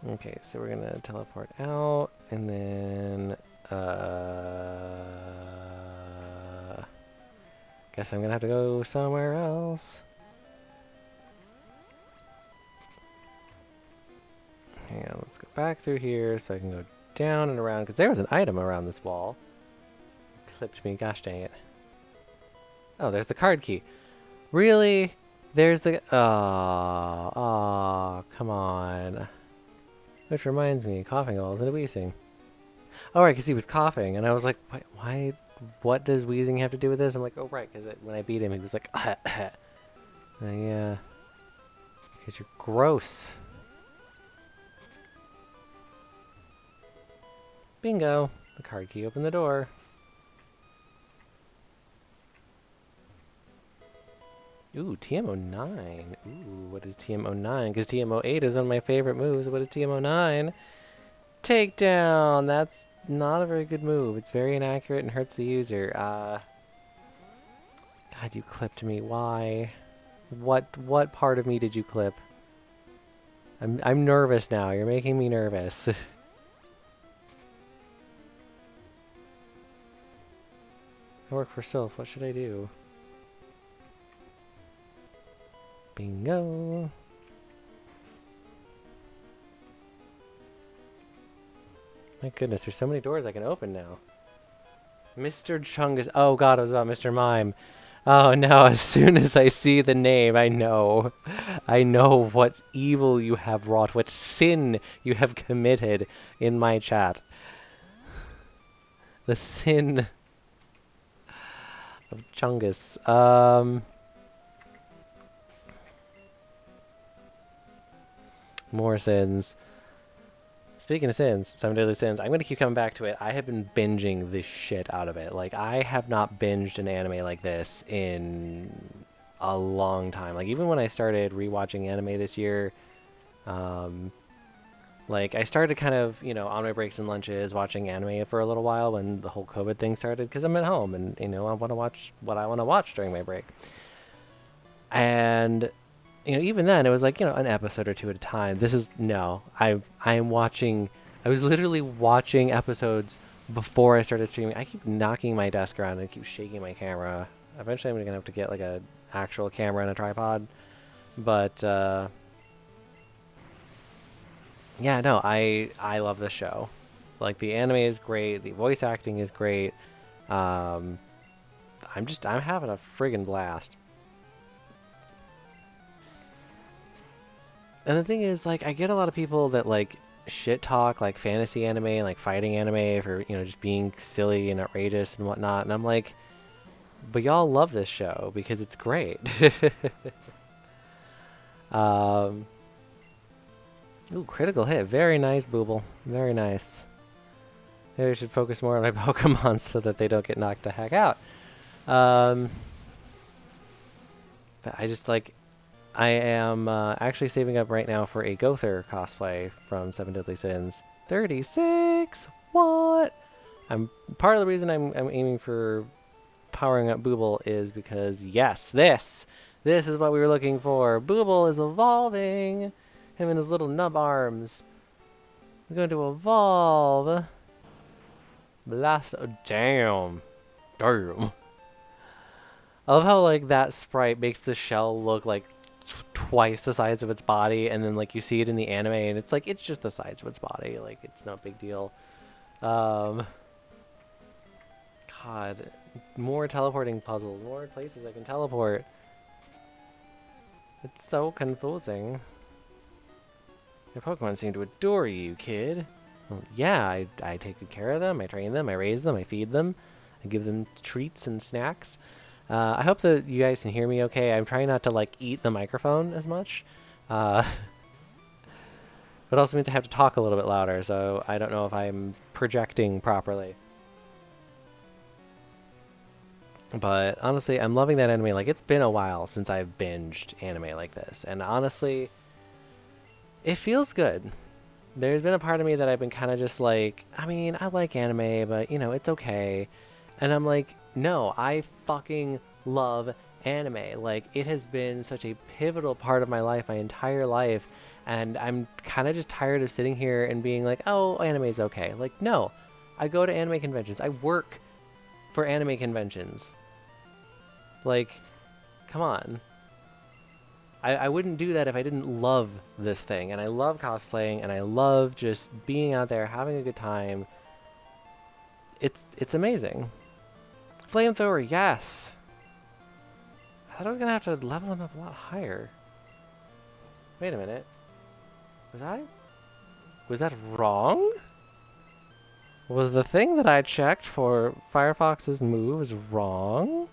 Okay, so we're gonna teleport out, and then guess I'm gonna have to go somewhere else. Hang on, let's go back through here so I can go down and around, because there was an item around this wall. It clipped me, gosh dang it. Oh, there's the card key. Really? There's the... Oh, come on. Which reminds me, coughing holes and a wheezing. Oh, right, because he was coughing, and I was like, why? What does wheezing have to do with this? I'm like, oh, right, because when I beat him, he was like, yeah. Because you're gross. Bingo. The card key opened the door. Ooh, TM09. Ooh, what is TM09? Because TM08 is one of my favorite moves. What is TM09? Takedown! That's not a very good move. It's very inaccurate and hurts the user. God, you clipped me. Why? What part of me did you clip? I'm nervous now. You're making me nervous. I work for Silph. What should I do? Bingo. My goodness, there's so many doors I can open now. Mr. Chungus. Oh god, it was about Mr. Mime. Oh no, as soon as I see the name, I know. I know what evil you have wrought, what sin you have committed in my chat. The sin of Chungus. More sins. Speaking of sins, 7 Deadly Sins, I'm going to keep coming back to it. I have been binging the shit out of it. Like, I have not binged an anime like this in a long time. Like, even when I started rewatching anime this year, Like, I started kind of, on my breaks and lunches watching anime for a little while when the whole COVID thing started, because I'm at home and, I want to watch what I want to watch during my break. And, even then, it was like, an episode or two at a time. This is, no, I'm watching, I was literally watching episodes before I started streaming. I keep knocking my desk around and I keep shaking my camera. Eventually, I'm going to have to get, like, a actual camera and a tripod. But, yeah, no, I love the show. Like, the anime is great, the voice acting is great. Um, I'm having a friggin' blast. And the thing is, like, I get a lot of people that like shit talk like fantasy anime and like fighting anime for just being silly and outrageous and whatnot, and I'm like, but y'all love this show because it's great. um, Ooh, critical hit, very nice, Booble, very nice. Maybe I should focus more on my Pokemon so that they don't get knocked the heck out. Um, but I just like, I am actually saving up right now for a Gother cosplay from Seven Deadly Sins. 36! What? I'm part of the reason I'm aiming for powering up Booble is because yes, this is what we were looking for. Booble is evolving. Him and his little nub arms. We're going to evolve. Blast! Oh, damn. Damn. I love how like that sprite makes the shell look like twice the size of its body, and then like you see it in the anime and it's like it's just the size of its body, like it's no big deal. God, more teleporting puzzles, more places I can teleport. It's so confusing. Your Pokemon seem to adore you, kid. Well, yeah, I take good care of them, I train them, I raise them, I feed them, I give them treats and snacks. I hope that you guys can hear me okay. I'm trying not to like eat the microphone as much. But also means I have to talk a little bit louder, so I don't know if I'm projecting properly. But honestly, I'm loving that anime. Like, it's been a while since I've binged anime like this, and honestly, it feels good. There's been a part of me that I've been kind of just like, I mean, I like anime, but it's okay. And I'm like, no, I fucking love anime. Like, it has been such a pivotal part of my life, my entire life. And I'm kind of just tired of sitting here and being like, oh, anime's okay. Like, no, I go to anime conventions. I work for anime conventions. Like, come on. I wouldn't do that if I didn't love this thing. And I love cosplaying, and I love just being out there, having a good time. It's amazing. Flamethrower, yes! I thought I was going to have to level him up a lot higher. Wait a minute. Was that wrong? Was the thing that I checked for Firefox's moves wrong?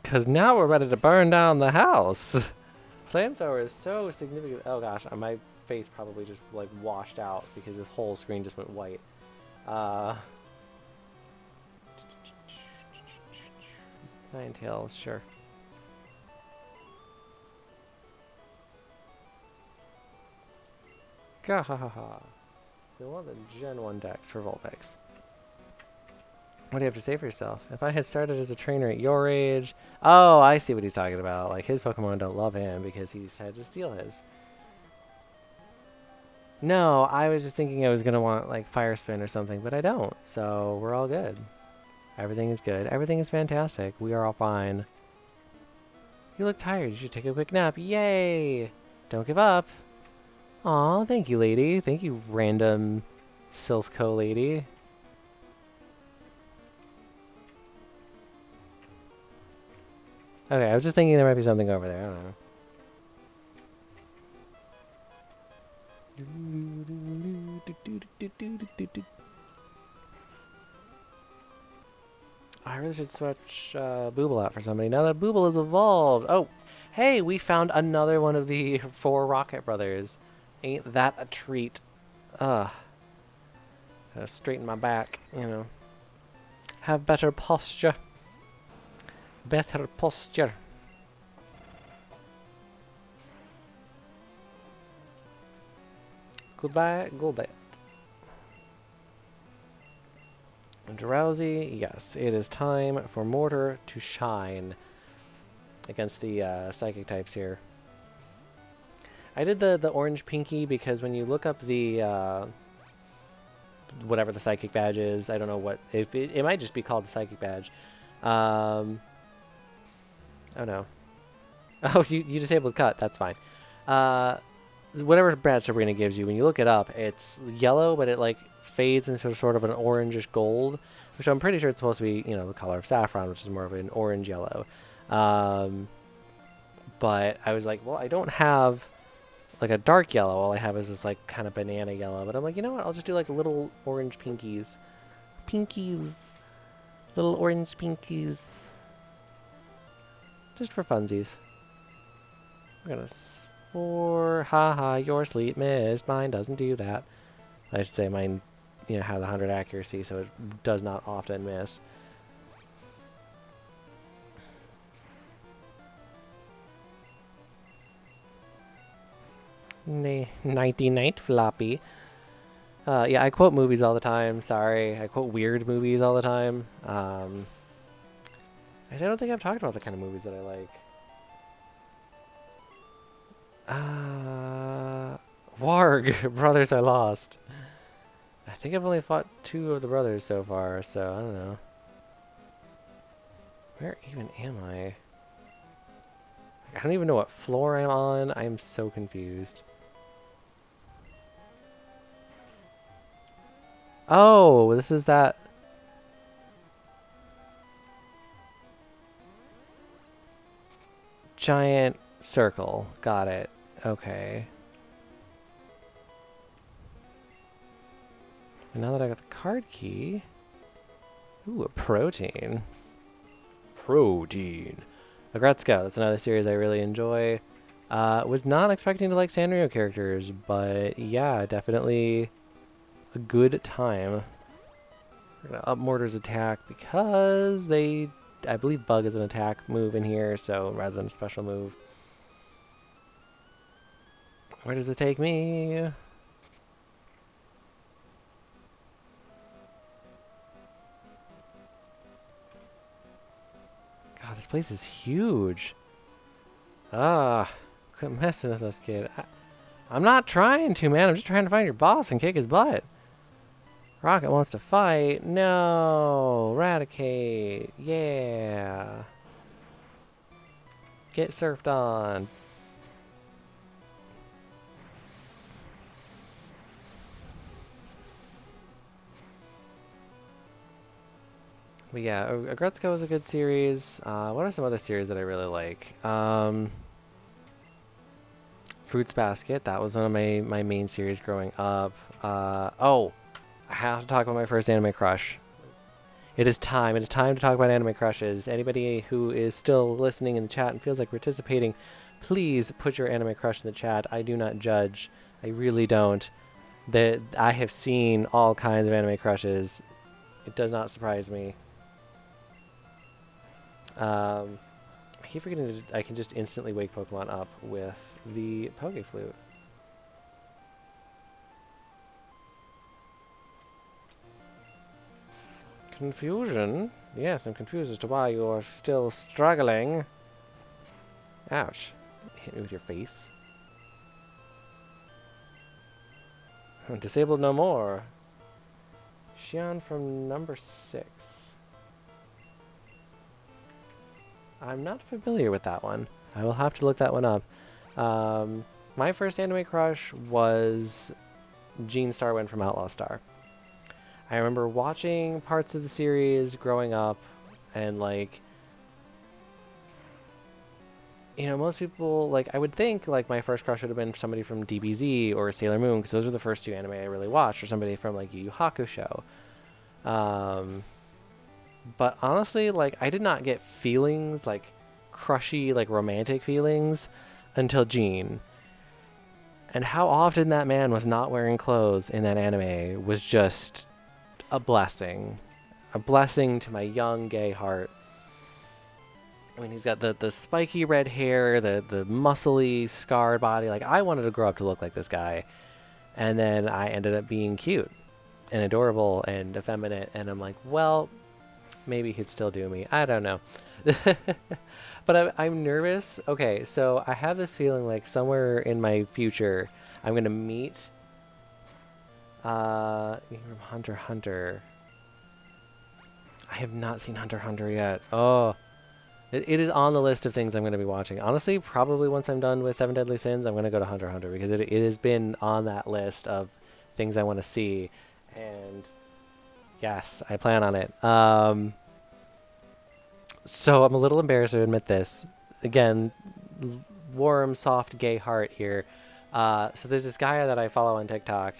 Because now we're ready to burn down the house. Flamethrower is so significant. Oh gosh, my face probably just like washed out because this whole screen just went white. Ninetales, sure. Gahahaha. We want the Gen 1 Dex for Vulpix. What do you have to say for yourself? If I had started as a trainer at your age... Oh, I see what he's talking about. Like, his Pokemon don't love him because he's had to steal his. No, I was just thinking I was going to want, like, Fire Spin or something, but I don't. So, we're all good. Everything is good. Everything is fantastic. We are all fine. You look tired. You should take a quick nap. Yay! Don't give up. Aw, thank you, lady. Thank you, random Silph Co lady. Okay, I was just thinking there might be something over there. I don't know. I really should switch Booble out for somebody. Now that Booble is evolved. Oh, hey, we found another one of the 4 Rocket Brothers. Ain't that a treat? Gotta straighten my back, Have better posture. Better posture. Goodbye, goodbye. Drowsy, yes, it is time for Mortar to shine against the psychic types here. I did the orange pinky because when you look up the whatever the psychic badge is, I don't know what, if it might just be called the psychic badge. Oh no. Oh, you disabled cut, that's fine. Whatever badge Sabrina gives you, when you look it up, it's yellow, but it like fades into sort of an orangish gold, which I'm pretty sure it's supposed to be, you know, the color of saffron, which is more of an orange yellow. But I was like, well, I don't have like a dark yellow. All I have is this like kind of banana yellow. But I'm like, you know what? I'll just do like little orange pinkies. Pinkies. Little orange pinkies. Just for funsies. I'm gonna spore. Haha, your sleep missed. Mine doesn't do that. I should say mine, you know, has 100 accuracy, so it does not often miss. Nighty night, floppy. Yeah, I quote movies all the time. Sorry, I quote weird movies all the time. I don't think I've talked about the kind of movies that I like. Warg, Brothers I Lost. I think I've only fought 2 of the brothers so far, so I don't know. Where even am I? I don't even know what floor I'm on. I'm so confused. Oh, this is that... giant circle. Got it. Okay. And now that I got the card key... Ooh, a protein. Protein. Agretzko, that's another series I really enjoy. Was not expecting to like Sanrio characters, but yeah, definitely a good time. We're gonna up Mortar's attack because they... I believe Bug is an attack move in here, so rather than a special move. Where does it take me? God, this place is huge. Ah, quit messing with us, kid. I'm not trying to, man. I'm just trying to find your boss and kick his butt. Rocket wants to fight. No. Eradicate. Yeah. Get surfed on. But yeah, Agretzko is a good series. What are some other series that I really like? Fruits Basket. That was one of my main series growing up. Oh, I have to talk about my first anime crush. It is time. It is time to talk about anime crushes. Anybody who is still listening in the chat and feels like participating, please put your anime crush in the chat. I do not judge. I really don't. I have seen all kinds of anime crushes. It does not surprise me. I keep forgetting I can just instantly wake Pokemon up with the Poke Flute. Confusion? Yes, I'm confused as to why you're still struggling. Ouch. Hit me with your face. Disabled no more. Xian from number 6. I'm not familiar with that one. I will have to look that one up. My first anime crush was Jean Starwind from Outlaw Star. I remember watching parts of the series growing up, and like, you know, most people, like, I would think like my first crush would have been somebody from DBZ or Sailor Moon, because those were the first 2 anime I really watched, or somebody from like Yu Yu Hakusho. But honestly, like, I did not get feelings, like, crushy, like, romantic feelings until Jean. And how often that man was not wearing clothes in that anime was just a blessing. A blessing to my young, gay heart. I mean, he's got the spiky red hair, the muscly, scarred body. Like, I wanted to grow up to look like this guy. And then I ended up being cute and adorable and effeminate, and I'm like, well, maybe he'd still do me. I don't know. But I'm nervous. Okay, so I have this feeling like somewhere in my future, I'm gonna meet Hunter x Hunter. I have not seen Hunter x Hunter yet. Oh, it is on the list of things I'm going to be watching. Honestly, probably once I'm done with Seven Deadly Sins, I'm going to go to Hunter x Hunter because it has been on that list of things I want to see. And yes, I plan on it. So I'm a little embarrassed to admit this. Again, warm, soft, gay heart here. So there's this guy that I follow on TikTok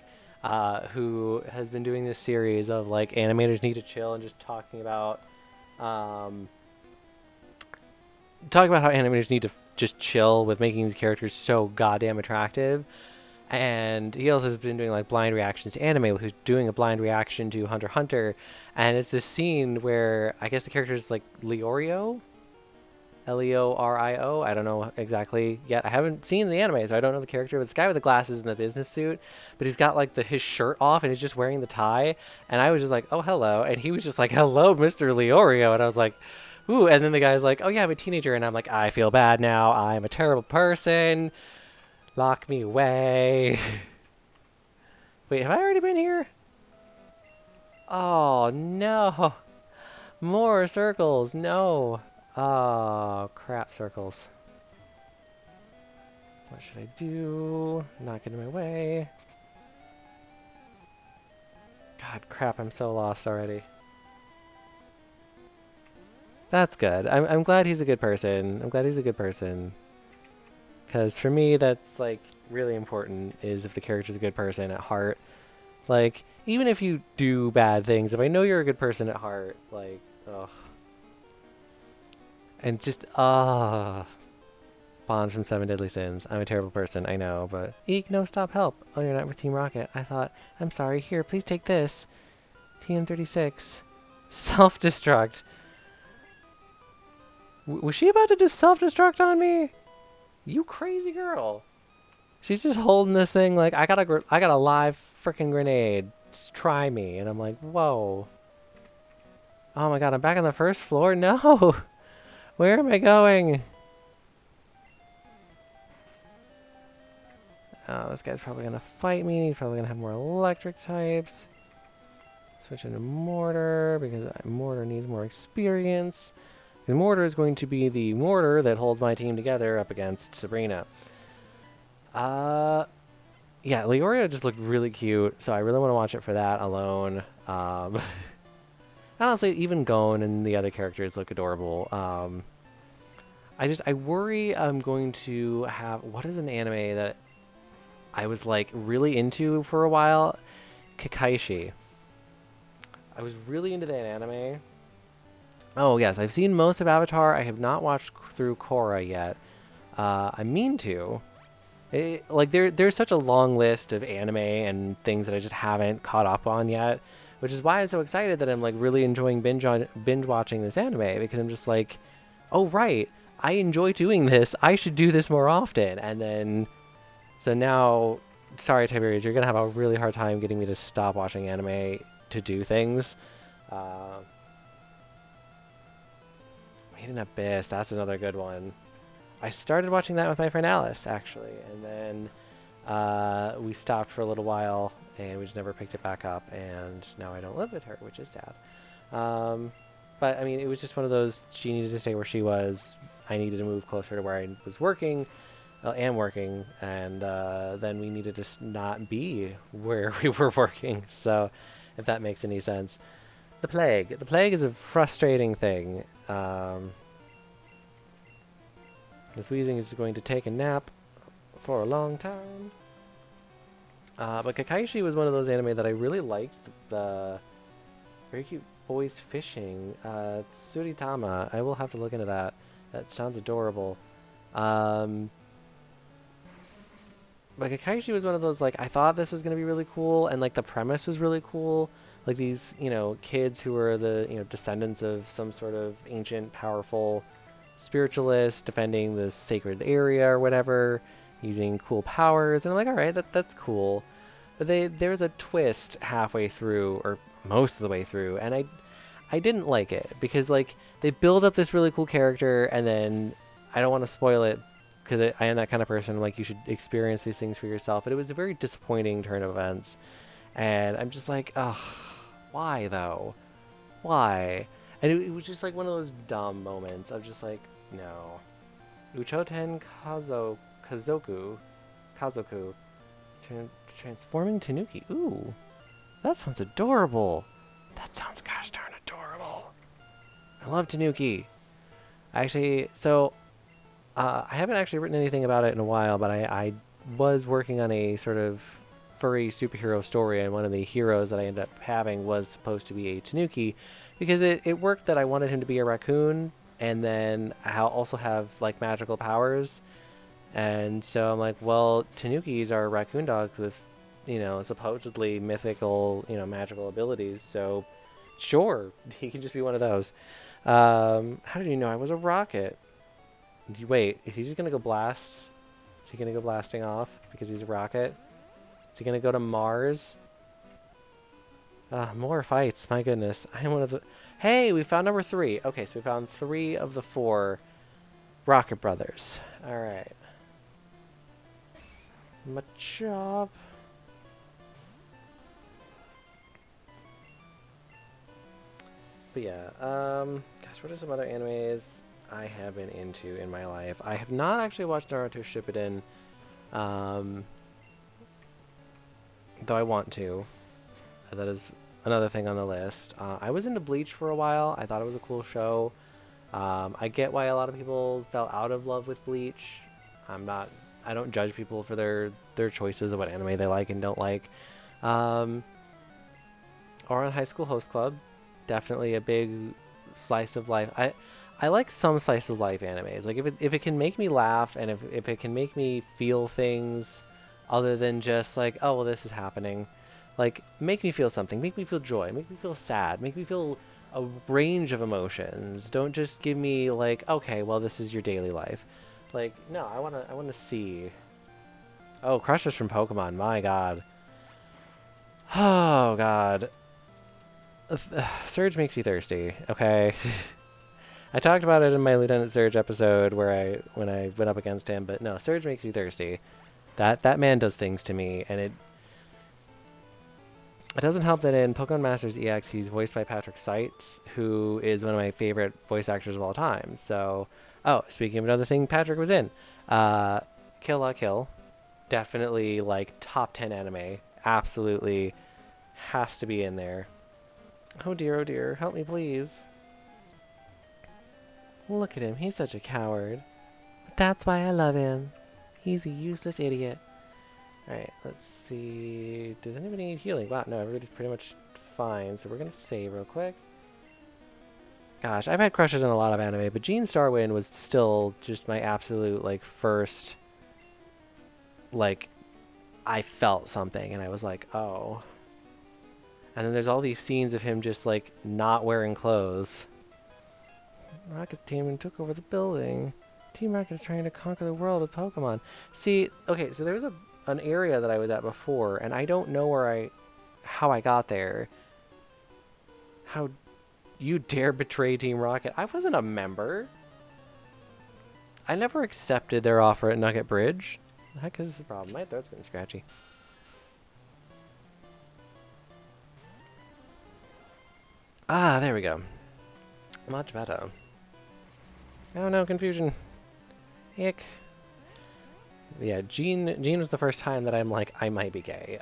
who has been doing this series of like animators need to chill and just talking about how animators need to just chill with making these characters so goddamn attractive. And he also has been doing like blind reactions to anime, who's doing a blind reaction to Hunter x Hunter. And it's this scene where I guess the character is like Leorio, Leorio. I don't know exactly yet. I haven't seen the anime, so I don't know the character. But this guy with the glasses and the business suit, but he's got like his shirt off and he's just wearing the tie. And I was just like, oh, hello. And he was just like, hello, Mr. Leorio. And I was like, ooh. And then the guy's like, oh, yeah, I'm a teenager. And I'm like, I feel bad now. I'm a terrible person. Lock me away. Wait, have I already been here? Oh, no. More circles. No. Oh, crap, circles. What should I do? Not get in my way. God, crap, I'm so lost already. That's good. I'm glad he's a good person. I'm glad he's a good person. Because for me, that's, like, really important, is if the character's a good person at heart. Like, even if you do bad things, if I know you're a good person at heart, like, ugh. And just, Bond from Seven Deadly Sins. I'm a terrible person, I know, but... Eek, no, stop, help. Oh, you're not with Team Rocket. I thought, I'm sorry, here, please take this. TM36. Self-destruct. Was she about to just self-destruct on me? You crazy girl. She's just holding this thing like, I got a live freaking grenade. Just try me. And I'm like, whoa. Oh my god, I'm back on the first floor? No! Where am I going? Oh, this guy's probably gonna fight me. He's probably gonna have more electric types. Switch into mortar because mortar needs more experience. The mortar is going to be the mortar that holds my team together up against Sabrina. Yeah, Leorio just looked really cute, so I really want to watch it for that alone. Honestly, even Gon and the other characters look adorable. I worry I'm going to have... What is an anime that I was, like, really into for a while? Kakaishi. I was really into that anime. Oh, yes, I've seen most of Avatar. I have not watched through Korra yet. I mean to. There's such a long list of anime and things that I just haven't caught up on yet, which is why I'm so excited that I'm, like, really enjoying binge watching this anime, because I'm just like, oh, right, I enjoy doing this. I should do this more often. And then, so now, sorry, Tiberius, you're going to have a really hard time getting me to stop watching anime to do things. Made in Abyss, that's another good one. I started watching that with my friend Alice, actually, and then we stopped for a little while, and we just never picked it back up, and now I don't live with her, which is sad. But, I mean, it was just one of those, she needed to stay where she was, I needed to move closer to where I was working, and then we needed to not be where we were working, so, if that makes any sense. The plague. The plague is a frustrating thing. This Weezing is going to take a nap for a long time. But Kakaishi was one of those anime that I really liked. The very cute boys fishing. Tsuritama. I will have to look into that. That sounds adorable. But Kakaishi was one of those, like, I thought this was going to be really cool, and, like, the premise was really cool. Like, these, you know, kids who were the, you know, descendants of some sort of ancient, powerful spiritualist defending this sacred area or whatever, using cool powers, and I'm like, alright, that's cool. there was a twist halfway through, or most of the way through, and I didn't like it because like they build up this really cool character, and then I don't want to spoil it because I am that kind of person. Like you should experience these things for yourself. But it was a very disappointing turn of events, and I'm just like, ugh, why though? Why? And it was just like one of those dumb moments of just like, no. Uchoten Kazoku, transforming Tanuki. Ooh, that sounds adorable. That sounds gosh darn adorable. I love Tanuki. Actually, so I haven't actually written anything about it in a while, but I was working on a sort of furry superhero story, and one of the heroes that I ended up having was supposed to be a Tanuki, because it worked that I wanted him to be a raccoon, and then also have like magical powers. And so I'm like, well, Tanukis are raccoon dogs with, supposedly mythical, magical abilities. So sure, he can just be one of those. How did you know I was a rocket? Wait, is he just gonna go blast? Is he gonna go blasting off because he's a rocket? Is he gonna go to Mars? More fights, my goodness. I am one of the... Hey, we found number 3. Okay, so we found 3 of the 4 Rocket Brothers. Alright. Machop. But yeah, gosh, what are some other animes I have been into in my life? I have not actually watched Naruto Shippuden, though I want to. That is another thing on the list. I was into Bleach for a while. I thought it was a cool show. I get why a lot of people fell out of love with Bleach. I don't judge people for their choices of what anime they like and don't like. Or on High School Host Club, definitely a big slice of life. I like some slice of life animes. Like if it can make me laugh, and if it can make me feel things other than just like, oh well, this is happening. Like, make me feel something. Make me feel joy. Make me feel sad. Make me feel a range of emotions. Don't just give me like, okay, well, this is your daily life. Like, no, I wanna see. Oh, Crushes from Pokemon. My God. Oh God. Surge makes me thirsty. Okay. I talked about it in my Lieutenant Surge episode when I went up against him, but no, Surge makes me thirsty. That man does things to me, and it doesn't help that in Pokemon Masters EX, he's voiced by Patrick Seitz, who is one of my favorite voice actors of all time. So, oh, speaking of another thing Patrick was in, Kill La Kill, definitely like top 10 anime, absolutely has to be in there. Oh dear, help me please. Look at him, he's such a coward. But that's why I love him. He's a useless idiot. Alright, let's see. Does anybody need healing? Wow, no, everybody's pretty much fine. So we're going to save real quick. Gosh, I've had crushes on a lot of anime, but Gene Starwind was still just my absolute, like, first, like, I felt something, and I was like, oh. And then there's all these scenes of him just, like, not wearing clothes. Rocket's team and took over the building. Team Rocket is trying to conquer the world of Pokemon. See, okay, so there was an area that I was at before, and I don't know how I got there. How you dare betray Team Rocket? I wasn't a member. I never accepted their offer at Nugget Bridge. The heck is the problem? My throat's getting scratchy. Ah, there we go. Much better. Oh no, confusion. Ick. Yeah, Gene was the first time that I'm like, I might be gay.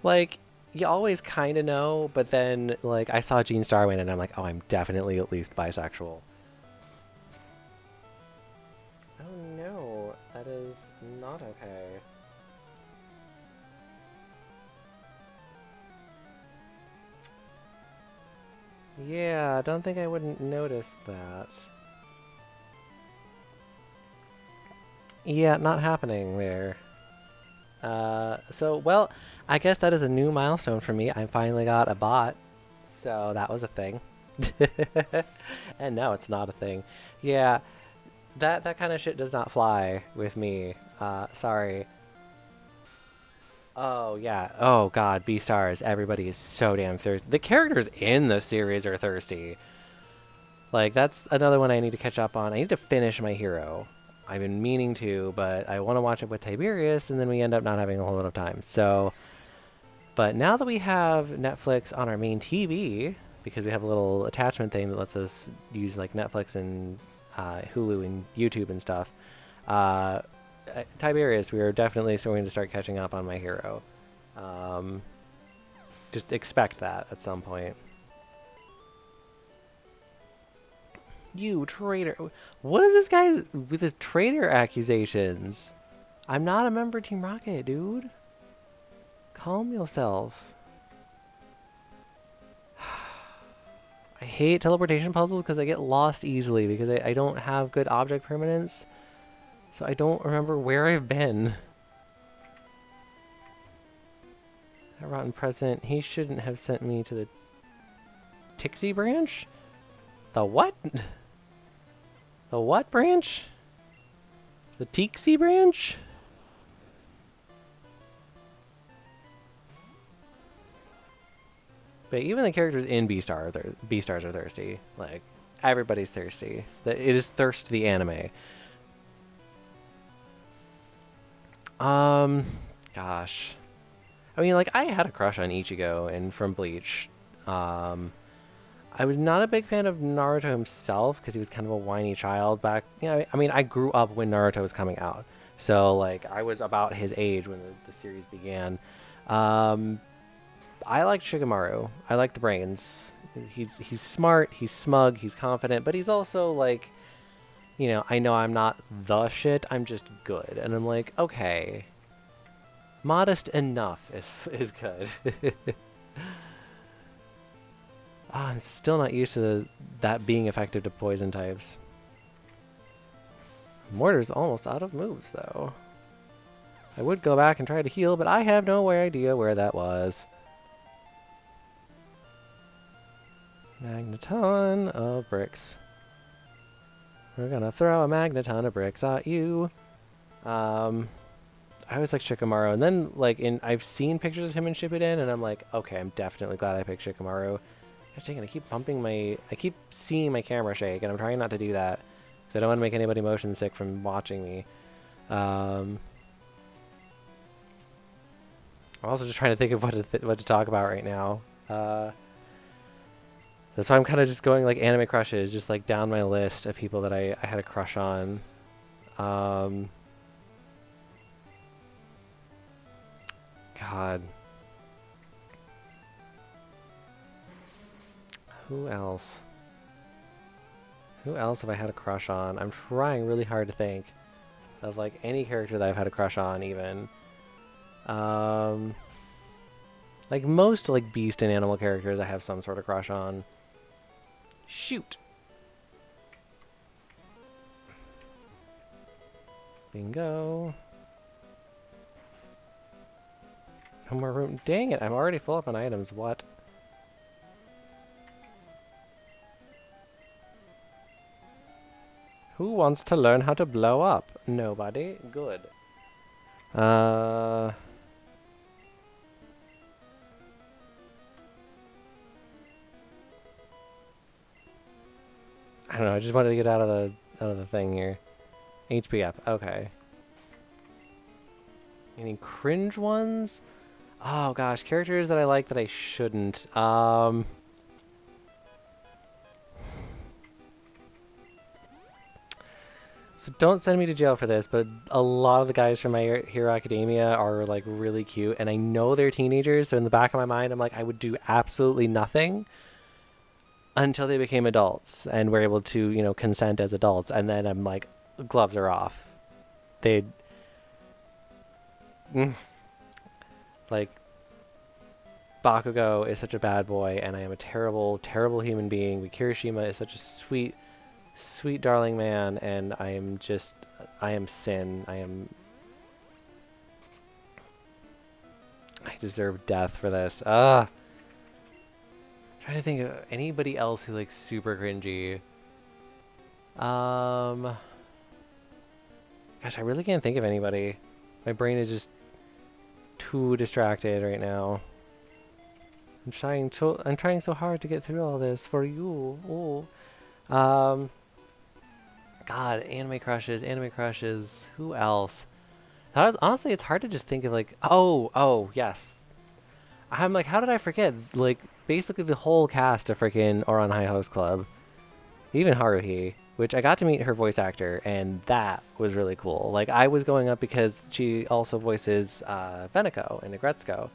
Like, you always kind of know, but then, like, I saw Gene Starwind and I'm like, oh, I'm definitely at least bisexual. Oh no, that is not okay. Yeah, I don't think I wouldn't notice that. Yeah, not happening there. Well, I guess that is a new milestone for me. I finally got a bot, so that was a thing. And now it's not a thing. Yeah, that kind of shit does not fly with me. Sorry. Oh yeah. Oh god, B stars. Everybody is so damn thirsty. The characters in the series are thirsty. Like that's another one I need to catch up on. I need to finish my hero. I've been meaning to, but I want to watch it with Tiberius, and then we end up not having a whole lot of time. So, but now that we have Netflix on our main TV, because we have a little attachment thing that lets us use like Netflix and Hulu and YouTube and stuff, uh, Tiberius, we are definitely going to start catching up on my hero. Um, just expect that at some point. You traitor! What is this guy with his traitor accusations? I'm not a member of Team Rocket, dude. Calm yourself. I hate teleportation puzzles because I get lost easily because I don't have good object permanence. So I don't remember where I've been. That rotten president, he shouldn't have sent me to the Tixie branch? The what? The what branch? The Tixie branch? But even the characters in B stars are thirsty. Like everybody's thirsty. It is thirst the anime. Um, gosh, I mean, like I had a crush on Ichigo and from Bleach. Um, I was not a big fan of Naruto himself because he was kind of a whiny child back. I mean, I grew up when Naruto was coming out, so like I was about his age when the series began. Um, I like Shikamaru. I like the brains. He's smart. He's smug. He's confident, but he's also like, I know I'm not the shit. I'm just good, and I'm like, okay, modest enough is good. I'm still not used to that being effective to poison types. Mortar's almost out of moves, though. I would go back and try to heal, but I have no idea where that was. Magneton of bricks. We're gonna throw a magneton of bricks at you. I always like Shikamaru, and then I've seen pictures of him in Shippuden, and I'm like, okay, I'm definitely glad I picked Shikamaru. Gosh dang it, I keep seeing my camera shake, and I'm trying not to do that because I don't want to make anybody motion sick from watching me. I'm also just trying to think of what to talk about right now. That's why I'm kind of just going like anime crushes, just like down my list of people that I had a crush on. God. Who else? Who else have I had a crush on? I'm trying really hard to think of like any character that I've had a crush on even. Like most like beast and animal characters I have some sort of crush on. Shoot. Bingo. No more room. Dang it, I'm already full up on items. What? Who wants to learn how to blow up? Nobody? Good. I don't know, I just wanted to get out of the thing here. HP up. Okay. Any cringe ones? Oh gosh, characters that I like that I shouldn't. So don't send me to jail for this, but a lot of the guys from My Hero Academia are like really cute, and I know they're teenagers, so in the back of my mind, I'm like, I would do absolutely nothing until they became adults and were able to, consent as adults, and then I'm like, gloves are off. They'd like Bakugo is such a bad boy, and I am a terrible, terrible human being. But Kirishima is such a sweet, sweet, darling man, and I am sin. I deserve death for this. I'm trying to think of anybody else who's like super cringy. Gosh, I really can't think of anybody. My brain is just too distracted right now. I'm trying so hard to get through all this for you. Oh. God, anime crushes, anime crushes. Who else? Honestly, it's hard to just think of like, oh, yes. I'm like, how did I forget? Like, basically the whole cast of freaking Ouran High Host Club. Even Haruhi, which I got to meet her voice actor, and that was really cool. Like, I was going up because she also voices Veniko in Agretzko. And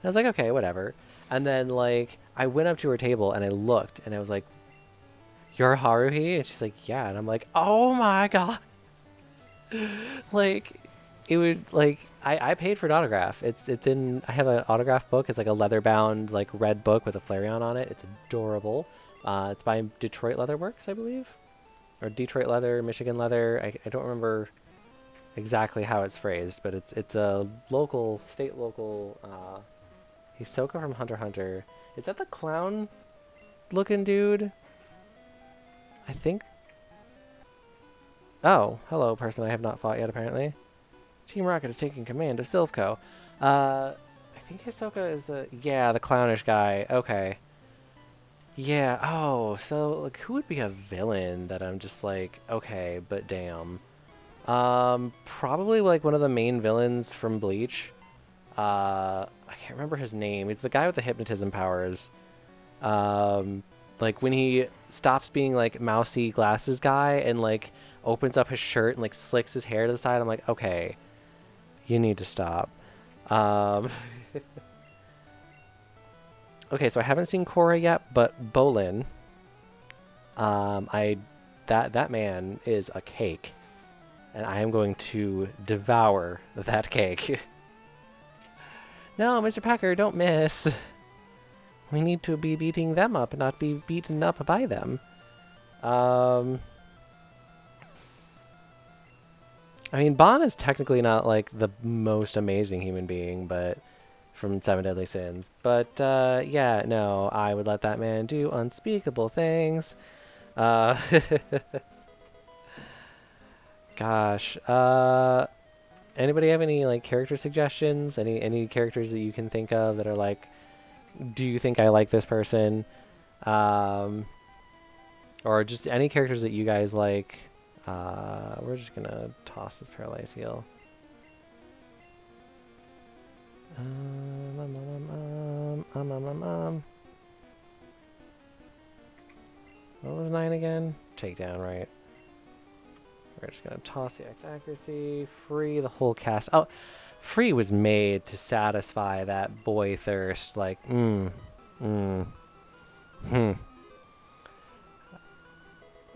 I was like, okay, whatever. And then, like, I went up to her table and I looked, and I was like, you're Haruhi? And she's like, yeah. And I'm like, oh my god. Like, it would, like, I paid for an autograph. It's in, I have an autograph book. It's like a leather bound, like, red book with a Flareon on it. It's adorable. It's by Detroit Leather Works, I believe. Or Detroit Leather, Michigan Leather. I don't remember exactly how it's phrased, but it's a local, state local, Hisoka from Hunter x Hunter. Is that the clown looking dude? I think. Oh, hello, person I have not fought yet, apparently. Team Rocket is taking command of Silph Co. I think Hisoka is the clownish guy. Okay. Yeah, oh, so, like, who would be a villain that I'm just like, okay, but damn. Probably, like, one of the main villains from Bleach. I can't remember his name. It's the guy with the hypnotism powers. Like, when he stops being, like, mousy glasses guy and, like, opens up his shirt and, like, slicks his hair to the side, I'm like, okay, you need to stop. Okay, so I haven't seen Korra yet, but Bolin, that man is a cake, and I am going to devour that cake. No, Mr. Packer, don't miss. We need to be beating them up, not be beaten up by them. I mean, Bon is technically not, like, the most amazing human being, but from Seven Deadly Sins. But, yeah, no, I would let that man do unspeakable things. Gosh. Anybody have any, like, character suggestions? Any characters that you can think of that are, like, do you think I like this person? Or just any characters that you guys like. We're just gonna toss this Paralyze Heal. What was 9 again? Takedown, right? We're just gonna toss the X accuracy. Free the whole cast. Oh, Free was made to satisfy that boy thirst. Like,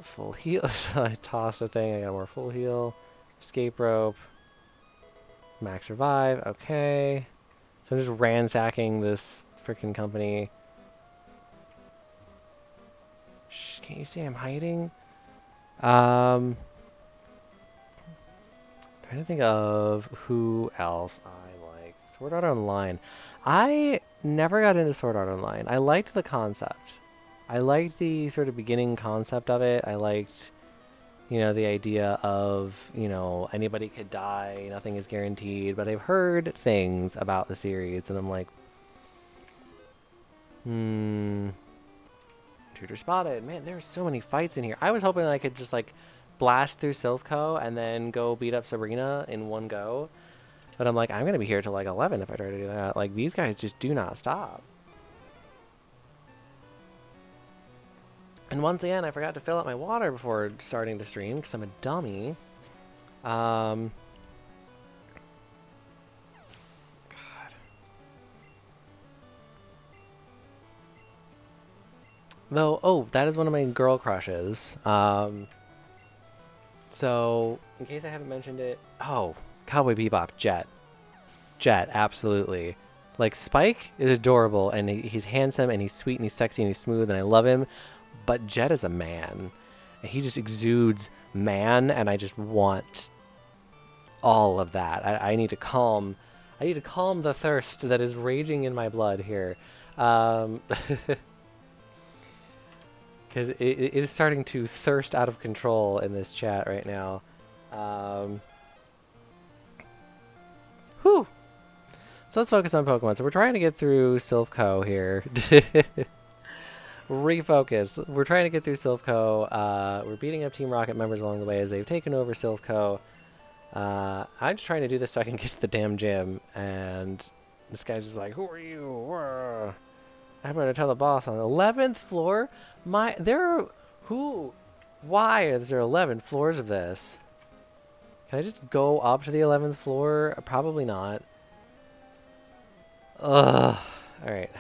Full heal. So I tossed a thing. I got more full heal. Escape rope. Max revive. Okay. So I'm just ransacking this freaking company. Shh, can't you see I'm hiding? Trying to think of who else I like. Sword Art Online. I never got into Sword Art Online. I liked the concept. I liked the sort of beginning concept of it. I liked, you know, the idea of, you know, anybody could die, nothing is guaranteed. But I've heard things about the series, and I'm like, Tutor spotted. Man, there's so many fights in here. I was hoping I could just, like, blast through Silph Co and then go beat up Sabrina in one go. But I'm like, I'm going to be here till, like, 11 if I try to do that. Like, these guys just do not stop. And once again, I forgot to fill up my water before starting to stream because I'm a dummy. God. Though, oh, that is one of my girl crushes. So, in case I haven't mentioned it, oh, Cowboy Bebop, Jet. Jet, absolutely. Like, Spike is adorable, and he's handsome, and he's sweet, and he's sexy, and he's smooth, and I love him. But Jet is a man. And he just exudes man, and I just want all of that. I need to calm the thirst that is raging in my blood here. Because it is starting to thirst out of control in this chat right now. Whew. So let's focus on Pokemon. So we're trying to get through Silph Co here. Refocus. We're trying to get through Silph Co. We're beating up Team Rocket members along the way as they've taken over Silph Co. I'm just trying to do this so I can get to the damn gym, and this guy's just like, "Who are you?" I'm gonna tell the boss on the 11th floor. Why is there 11 floors of this? Can I just go up to the 11th floor? Probably not. Ugh. Alright.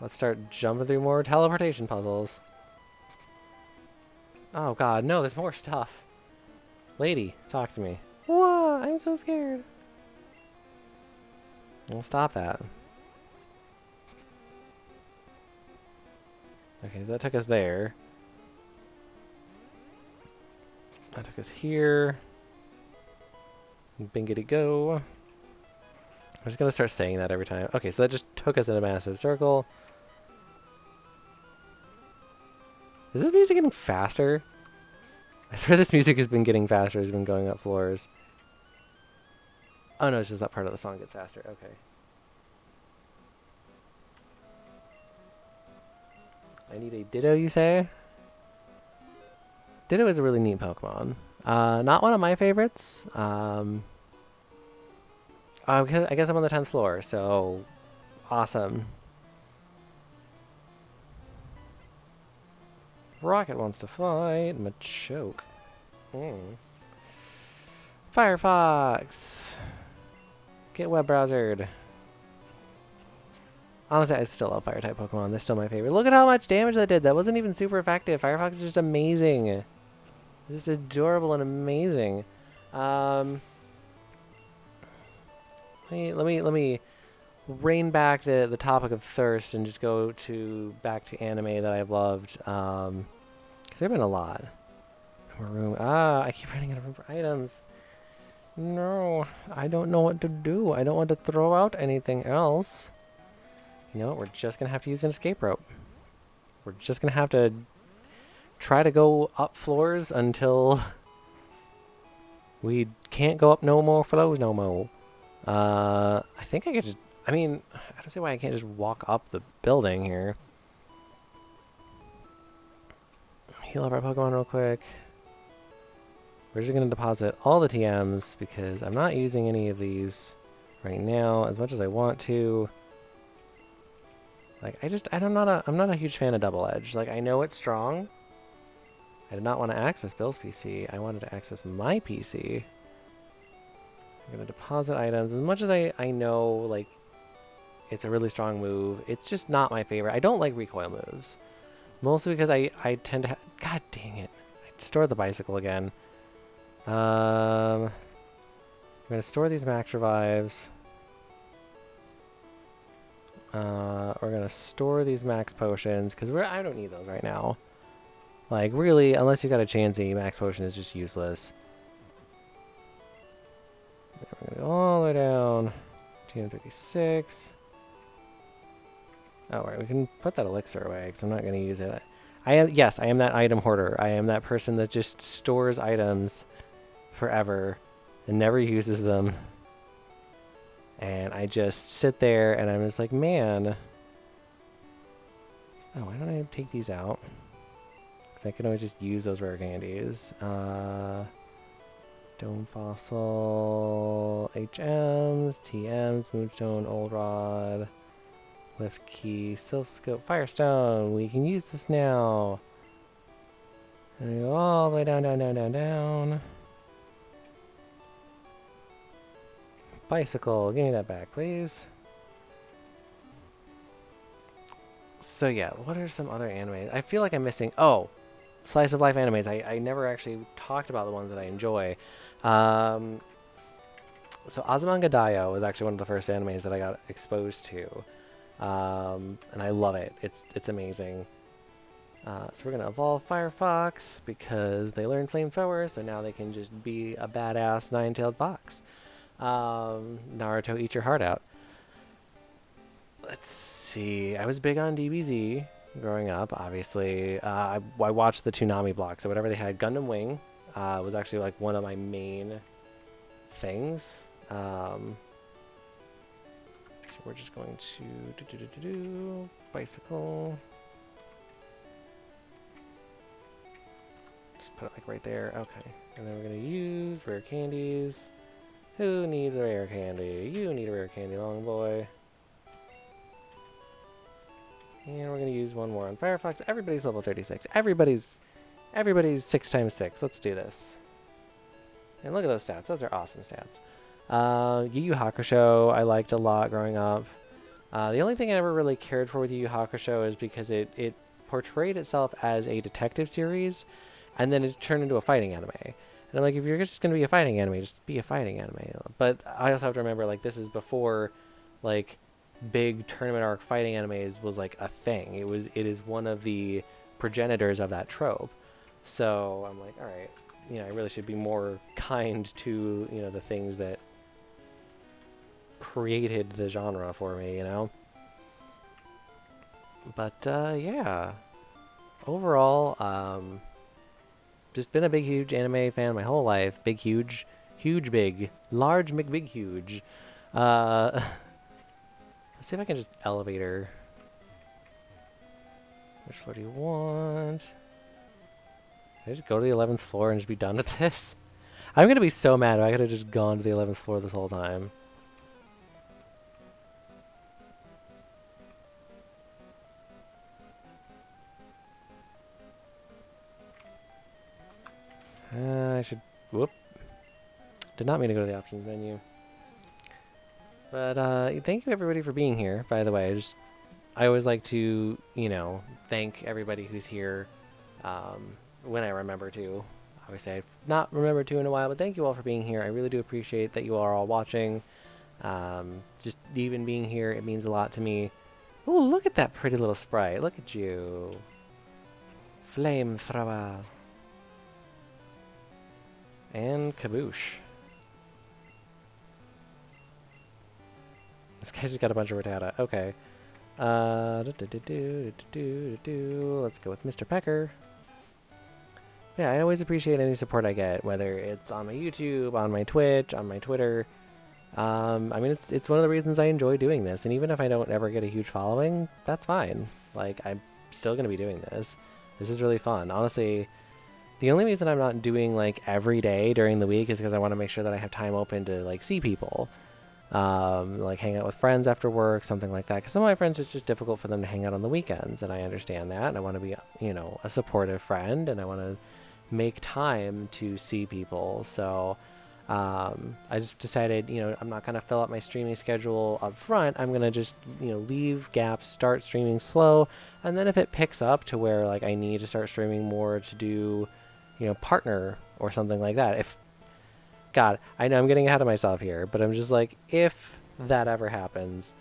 Let's start jumping through more teleportation puzzles. Oh god, no, there's more stuff. Lady, talk to me. Whoa, I'm so scared. I'll stop that. Okay, so that took us there. That took us here. Bingity go. I'm just gonna start saying that every time. Okay, so that just took us in a massive circle. Is this music getting faster? I swear this music has been getting faster as it's been going up floors. Oh no, it's just that part of the song gets faster. Okay. I need a Ditto, you say? Ditto is a really neat Pokemon. Not one of my favorites. I guess I'm on the 10th floor, so awesome. Rocket wants to fight Machoke. Firefox! Get web browsered. Honestly, I still love Fire-type Pokemon. They're still my favorite. Look at how much damage that did. That wasn't even super effective. Firefox is just amazing. Just adorable and amazing. Let me rein back the topic of thirst and just go back to anime that I've loved. Because there've been a lot. More room. I keep running out of room for items. No, I don't know what to do. I don't want to throw out anything else. You know what? We're just gonna have to use an escape rope. We're just gonna have to try to go up floors until we can't go up no more floors no more. I think I could just... I mean, I don't see why I can't just walk up the building here. Heal up our Pokemon real quick. We're just going to deposit all the TMs because I'm not using any of these right now as much as I want to. Like, I'm not a huge fan of Double Edge. Like, I know it's strong. I did not want to access Bill's PC. I wanted to access my PC. I'm going to deposit items. As much as I know, like, it's a really strong move, it's just not my favorite. I don't like recoil moves. Mostly because I tend to God dang it. I stored the bicycle again. I'm going to store these max revives. We're going to store these max potions because I don't need those right now. Like, really, unless you got a Chansey, max potion is just useless. We're going to go all the way down. 236. Oh, right, we can put that elixir away because I'm not going to use it. Yes, I am that item hoarder. I am that person that just stores items forever and never uses them. And I just sit there and I'm just like, man. Oh, why don't I take these out? Because I can always just use those rare candies. Dome Fossil, HMs, TMs, Moonstone, Old Rod, Lift Key, Silph Scope, Firestone. We can use this now. And we go all the way down, down, down, down, down. Bicycle, give me that back, please. So yeah, what are some other animes? I feel like I'm missing... Oh! Slice of life animes. I never actually talked about the ones that I enjoy. So Azumanga Daioh was actually one of the first animes that I got exposed to. And I love it. It's amazing. So we're going to evolve Firefox because they learned Flamethrower, so now they can just be a badass nine-tailed fox. Naruto, eat your heart out. Let's see. I was big on DBZ growing up, obviously. I watched the Toonami block, so whatever they had. Gundam Wing was actually like one of my main things. So we're just going to bicycle. Just put it like right there. Okay. And then we're going to use rare candies. Who needs a rare candy? You need a rare candy, long boy. And we're going to use one more on Firefox. Everybody's level 36. Everybody's 6 times 6. Let's do this. And look at those stats. Those are awesome stats. Yu Yu Hakusho I liked a lot growing up. The only thing I never really cared for with Yu Yu Hakusho is because it portrayed itself as a detective series, and then it turned into a fighting anime. And I'm like, if you're just going to be a fighting anime, just be a fighting anime. But I also have to remember, like, this is before, like, big tournament arc fighting animes was, like, a thing. It is one of the progenitors of that trope. So I'm like, all right, you know, I really should be more kind to, you know, the things that created the genre for me, you know? But, yeah. Overall, just been a big, huge anime fan my whole life. Big, huge, big. Large, big, huge. Let's see if I can just elevator. Which floor do you want? Can I just go to the 11th floor and just be done with this? I'm gonna be so mad if I could have just gone to the 11th floor this whole time. I should... Whoop. Did not mean to go to the options menu. But, thank you everybody for being here, by the way. I always like to, you know, thank everybody who's here, when I remember to. Obviously, I've not remembered to in a while, but thank you all for being here. I really do appreciate that you are all watching. Just even being here, it means a lot to me. Oh, look at that pretty little sprite. Look at you. Flamethrower. And Kaboosh. This guy just got a bunch of Rattata. Okay. Let's go with Mr. Pecker. Yeah, I always appreciate any support I get, whether it's on my YouTube, on my Twitch, on my Twitter. I mean, it's one of the reasons I enjoy doing this, and even if I don't ever get a huge following, that's fine. Like, I'm still going to be doing this. This is really fun. Honestly, the only reason I'm not doing, like, every day during the week is because I want to make sure that I have time open to, like, see people. Like, hang out with friends after work, something like that. Because some of my friends, it's just difficult for them to hang out on the weekends, and I understand that. And I want to be, you know, a supportive friend, and I want to make time to see people. So I just decided, you know, I'm not going to fill up my streaming schedule up front. I'm going to just, you know, leave gaps, start streaming slow, and then if it picks up to where, like, I need to start streaming more to do, you know, partner or something like that. If, God, I know I'm getting ahead of myself here, but I'm just like, if that ever happens,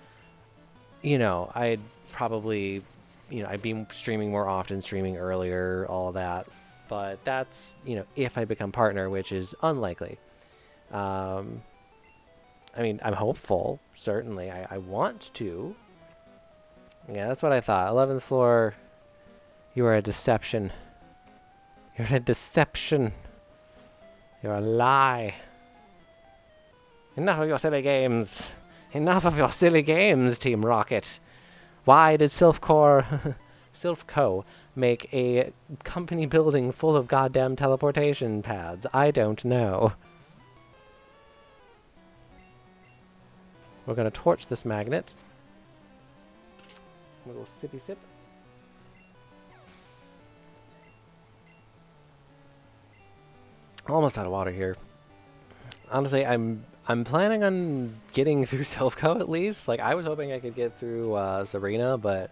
you know, I'd probably, you know, I'd be streaming more often, streaming earlier, all that. But that's, you know, if I become partner, which is unlikely. I mean, I'm hopeful, certainly. I want to. Yeah, that's what I thought. 11th floor, you are a deception. You're a deception. You're a lie. Enough of your silly games. Enough of your silly games, Team Rocket. Why did Silph Co make a company building full of goddamn teleportation pads? I don't know. We're gonna torch this magnet. A little sippy sip. Almost out of water here. Honestly, I'm planning on getting through Silph Co at least. Like, I was hoping I could get through Sabrina, but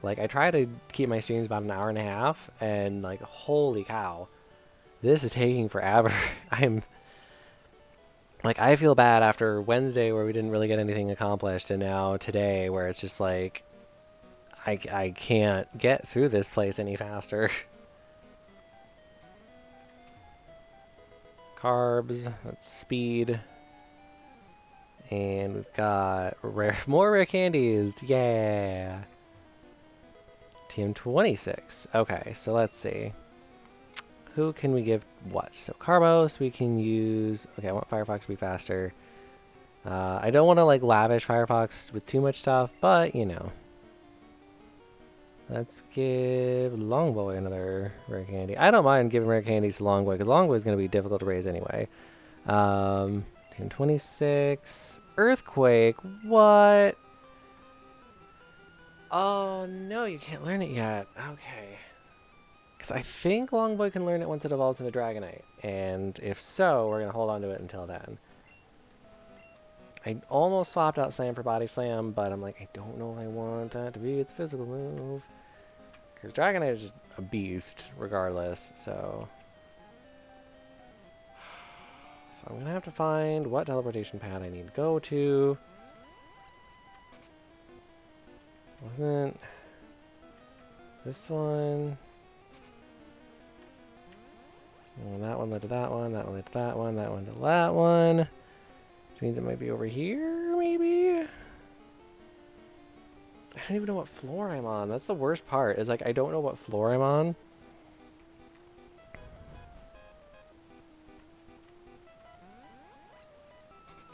like, I try to keep my streams about an hour and a half, and like, holy cow, this is taking forever. I'm like, I feel bad after Wednesday where we didn't really get anything accomplished, and now today where it's just like, I can't get through this place any faster. Carbs, that's speed. And we've got more rare candies, yeah. Team 26. Okay, so let's see. Who can we give what? So Carbos, we can use... Okay, I want Firefox to be faster. I don't want to like lavish Firefox with too much stuff, but you know. Let's give Longboy another rare candy. I don't mind giving rare candies to Longboy, because Longboy is going to be difficult to raise anyway. 1026. Earthquake. What? Oh, no, you can't learn it yet. Okay. Because I think Longboy can learn it once it evolves into Dragonite. And if so, we're going to hold on to it until then. I almost swapped out Slam for Body Slam, but I'm like, I don't know if I want that to be its physical move. Because Dragonite is just a beast, regardless, so... So I'm going to have to find what teleportation pad I need to go to. Wasn't... this one... well, that one led to that one, that one led to that one, that one to that one. Which means it might be over here, maybe? I don't even know what floor I'm on. That's the worst part, is like I don't know what floor I'm on.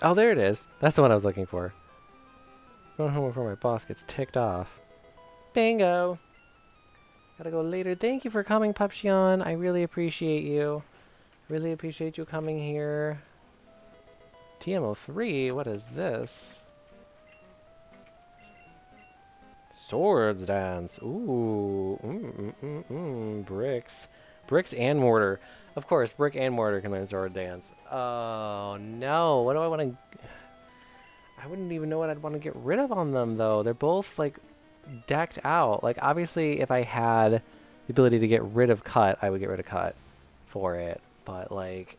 Oh, there it is. That's the one I was looking for. Going home before my boss gets ticked off. Bingo! Gotta go later. Thank you for coming, Pupshion. I really appreciate you. Really appreciate you coming here. TMO3? What is this? Swords dance. Ooh. Bricks. Bricks and mortar. Of course, brick and mortar can learn sword dance. Oh, no. What do I want to... I wouldn't even know what I'd want to get rid of on them, though. They're both, like, decked out. Like, obviously, if I had the ability to get rid of Cut, I would get rid of Cut for it. But, like,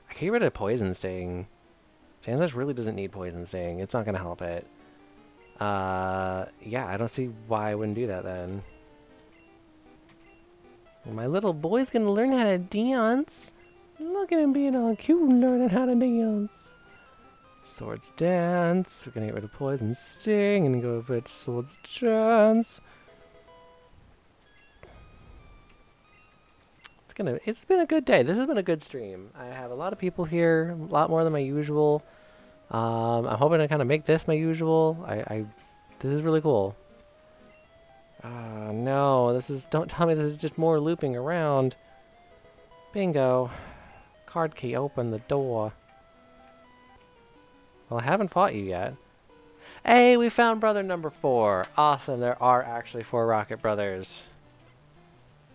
I can get rid of Poison Sting. Sandslash really doesn't need Poison Sting. It's not going to help it. Yeah, I don't see why I wouldn't do that then. My little boy's gonna learn how to dance. Look at him being all cute and learning how to dance. Swords dance. We're gonna get rid of Poison Sting and go with Swords dance. It's been a good day. This has been a good stream. I have a lot of people here, a lot more than my usual. I'm hoping to kind of make this my usual. This is really cool. No, don't tell me this is just more looping around. Bingo. Card key, open the door. Well, I haven't fought you yet. Hey, we found brother number 4. Awesome, there are actually 4 Rocket Brothers.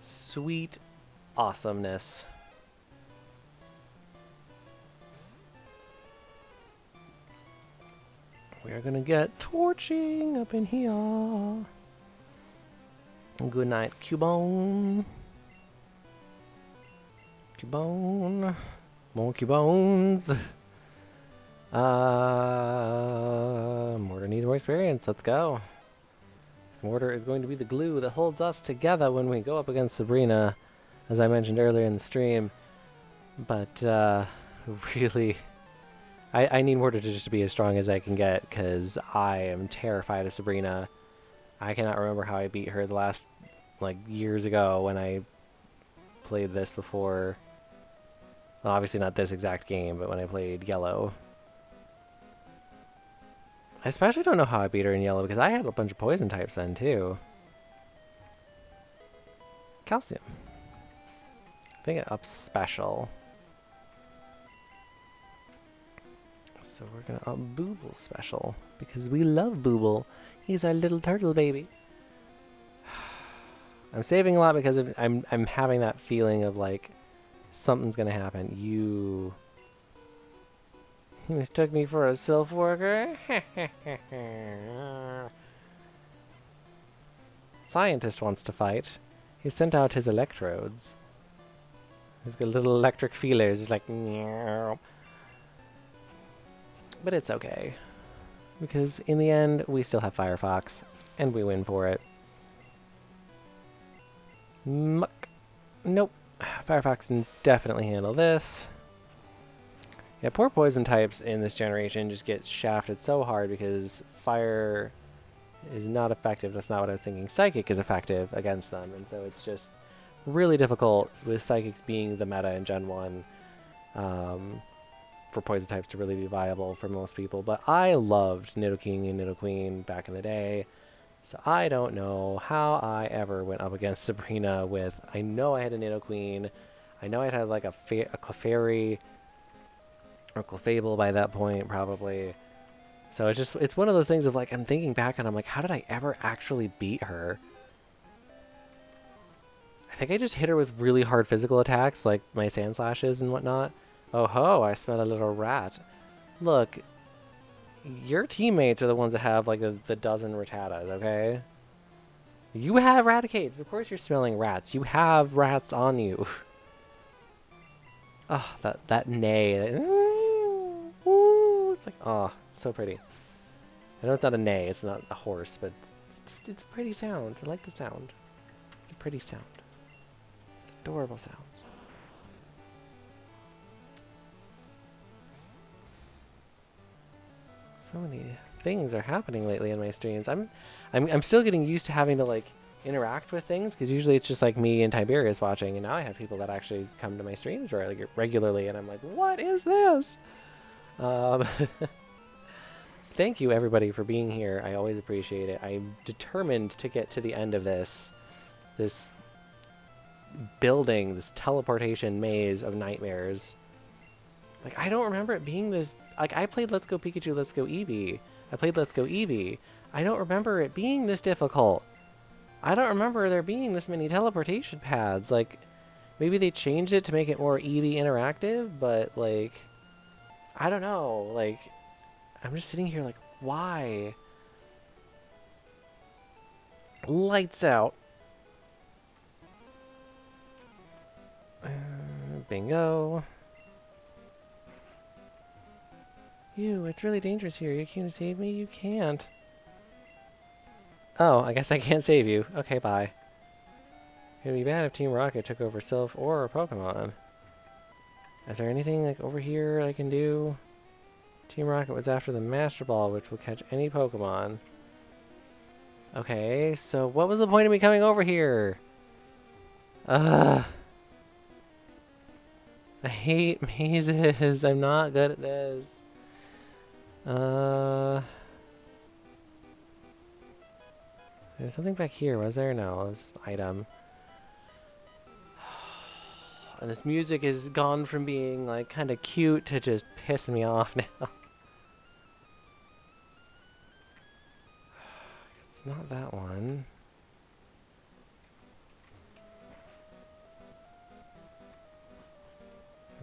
Sweet awesomeness. We are gonna get torching up in here. Good night, Cubone. Cubone. More Cubones. Mortar needs more experience. Let's go. This mortar is going to be the glue that holds us together when we go up against Sabrina, as I mentioned earlier in the stream. But, really... I need mortar to just be as strong as I can get, because I am terrified of Sabrina. I cannot remember how I beat her the last, like, years ago when I played this before. Well, obviously not this exact game, but when I played Yellow. I especially don't know how I beat her in Yellow, because I had a bunch of poison types then, too. Calcium. I think it ups special. So we're gonna up Booble special, because we love Booble. He's our little turtle baby. I'm saving a lot because I'm having that feeling of like something's gonna happen. You mistook me for a Silph worker? Scientist wants to fight. He sent out his electrodes. He's got little electric feelers, just like meow. But it's okay. Because in the end, we still have Firefox, and we win for it. Muck. Nope. Firefox can definitely handle this. Yeah, poor poison types in this generation just get shafted so hard because fire is not effective. That's not what I was thinking. Psychic is effective against them, and so it's just really difficult with Psychics being the meta in Gen 1. for poison types to really be viable for most people. But I loved Nidoking and Nidoqueen back in the day. So I don't know how I ever went up against Sabrina with... I know I had a Nidoqueen. I know I'd had like a Clefairy or Clefable by that point, probably. So it's one of those things of like, I'm thinking back and I'm like, how did I ever actually beat her? I think I just hit her with really hard physical attacks, like my Sand Slashes and whatnot. Oh ho, I smell a little rat. Look, your teammates are the ones that have like the dozen Rattatas, okay? You have Raticates. Of course you're smelling rats. You have rats on you. Oh, that neigh. It's like, oh, so pretty. I know it's not a neigh, it's not a horse, but it's a pretty sound. I like the sound. It's a pretty sound. It's adorable sounds. So many things are happening lately in my streams. I'm still getting used to having to like interact with things, because usually it's just like me and Tiberius watching, and now I have people that actually come to my streams regularly, and I'm like, what is this? Thank you everybody for being here. I always appreciate it. I'm determined to get to the end of this building, this teleportation maze of nightmares. Like, I don't remember it being this... Like, I played Let's Go Pikachu, Let's Go Eevee. I played Let's Go Eevee. I don't remember it being this difficult. I don't remember there being this many teleportation pads. Like, maybe they changed it to make it more Eevee interactive, but, like... I don't know. Like, I'm just sitting here like, why? Lights out. Bingo. You, it's really dangerous here. You came to save me? You can't. Oh, I guess I can't save you. Okay, bye. It'd be bad if Team Rocket took over Silph or a Pokemon. Is there anything like over here I can do? Team Rocket was after the Master Ball, which will catch any Pokemon. Okay, so what was the point of me coming over here? Ugh. I hate mazes. I'm not good at this. There's something back here, was there? No, it was item. And this music is gone from being like kind of cute to just pissing me off now. It's not that one.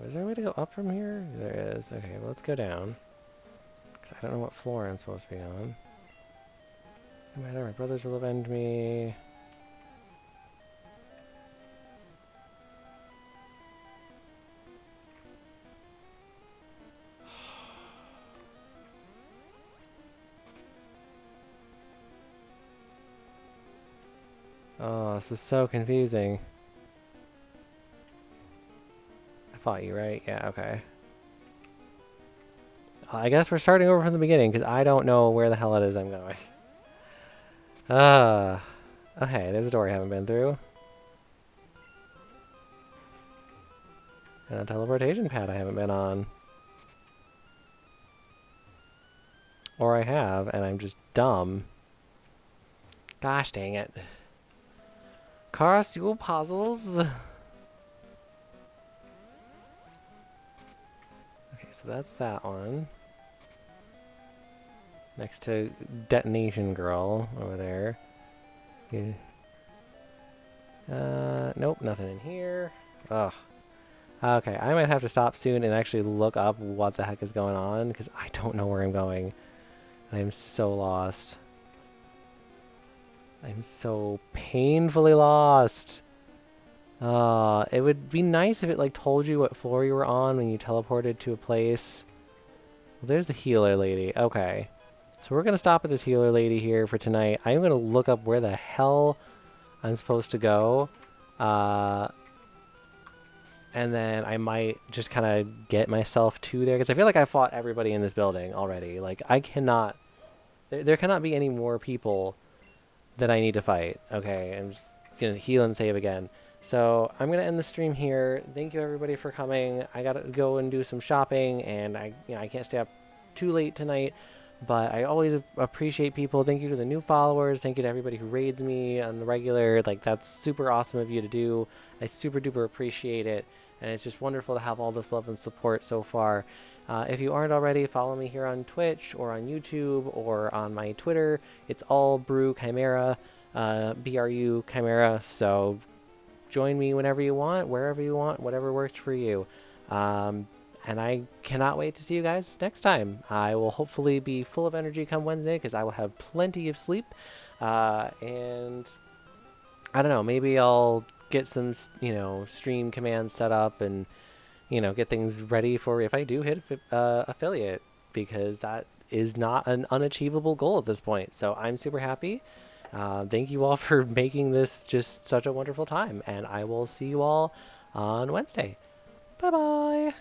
Is there a way to go up from here? There is. Okay, well, let's go down. Because I don't know what floor I'm supposed to be on. No matter, my brothers will avenge me. Oh, this is so confusing. I fought you, right? Yeah, okay. I guess we're starting over from the beginning, because I don't know where the hell it is I'm going. Okay, there's a door I haven't been through. And a teleportation pad I haven't been on. Or I have, and I'm just dumb. Gosh dang it. Cars, you puzzles. Okay, so that's that one. Next to Detonation Girl over there. Yeah. Nope, nothing in here. Ugh. Okay, I might have to stop soon and actually look up what the heck is going on, because I don't know where I'm going. I'm so lost. I'm so painfully lost. It would be nice if it like told you what floor you were on when you teleported to a place. Well, there's the healer lady. Okay. So we're going to stop at this healer lady here for tonight. I'm going to look up where the hell I'm supposed to go. And then I might just kind of get myself to there, because I feel like I fought everybody in this building already. Like, I cannot... There cannot be any more people that I need to fight. Okay, I'm just going to heal and save again. So I'm gonna end the stream here. Thank you everybody for coming. I gotta go and do some shopping, and I can't stay up too late tonight. But I always appreciate people. Thank you to the new followers. Thank you to everybody who raids me on the regular. Like, that's super awesome of you to do. I super duper appreciate it, and it's just wonderful to have all this love and support so far. If you aren't already, follow me here on Twitch or on YouTube or on my Twitter. It's all BruChimera, BRU Chimera. So join me whenever you want, wherever you want, whatever works for you. And I cannot wait to see you guys next time. I will hopefully be full of energy come Wednesday because I will have plenty of sleep. And I don't know, maybe I'll get some, stream commands set up and, get things ready for if I do hit affiliate, because that is not an unachievable goal at this point. So I'm super happy. Thank you all for making this just such a wonderful time, and I will see you all on Wednesday. Bye bye.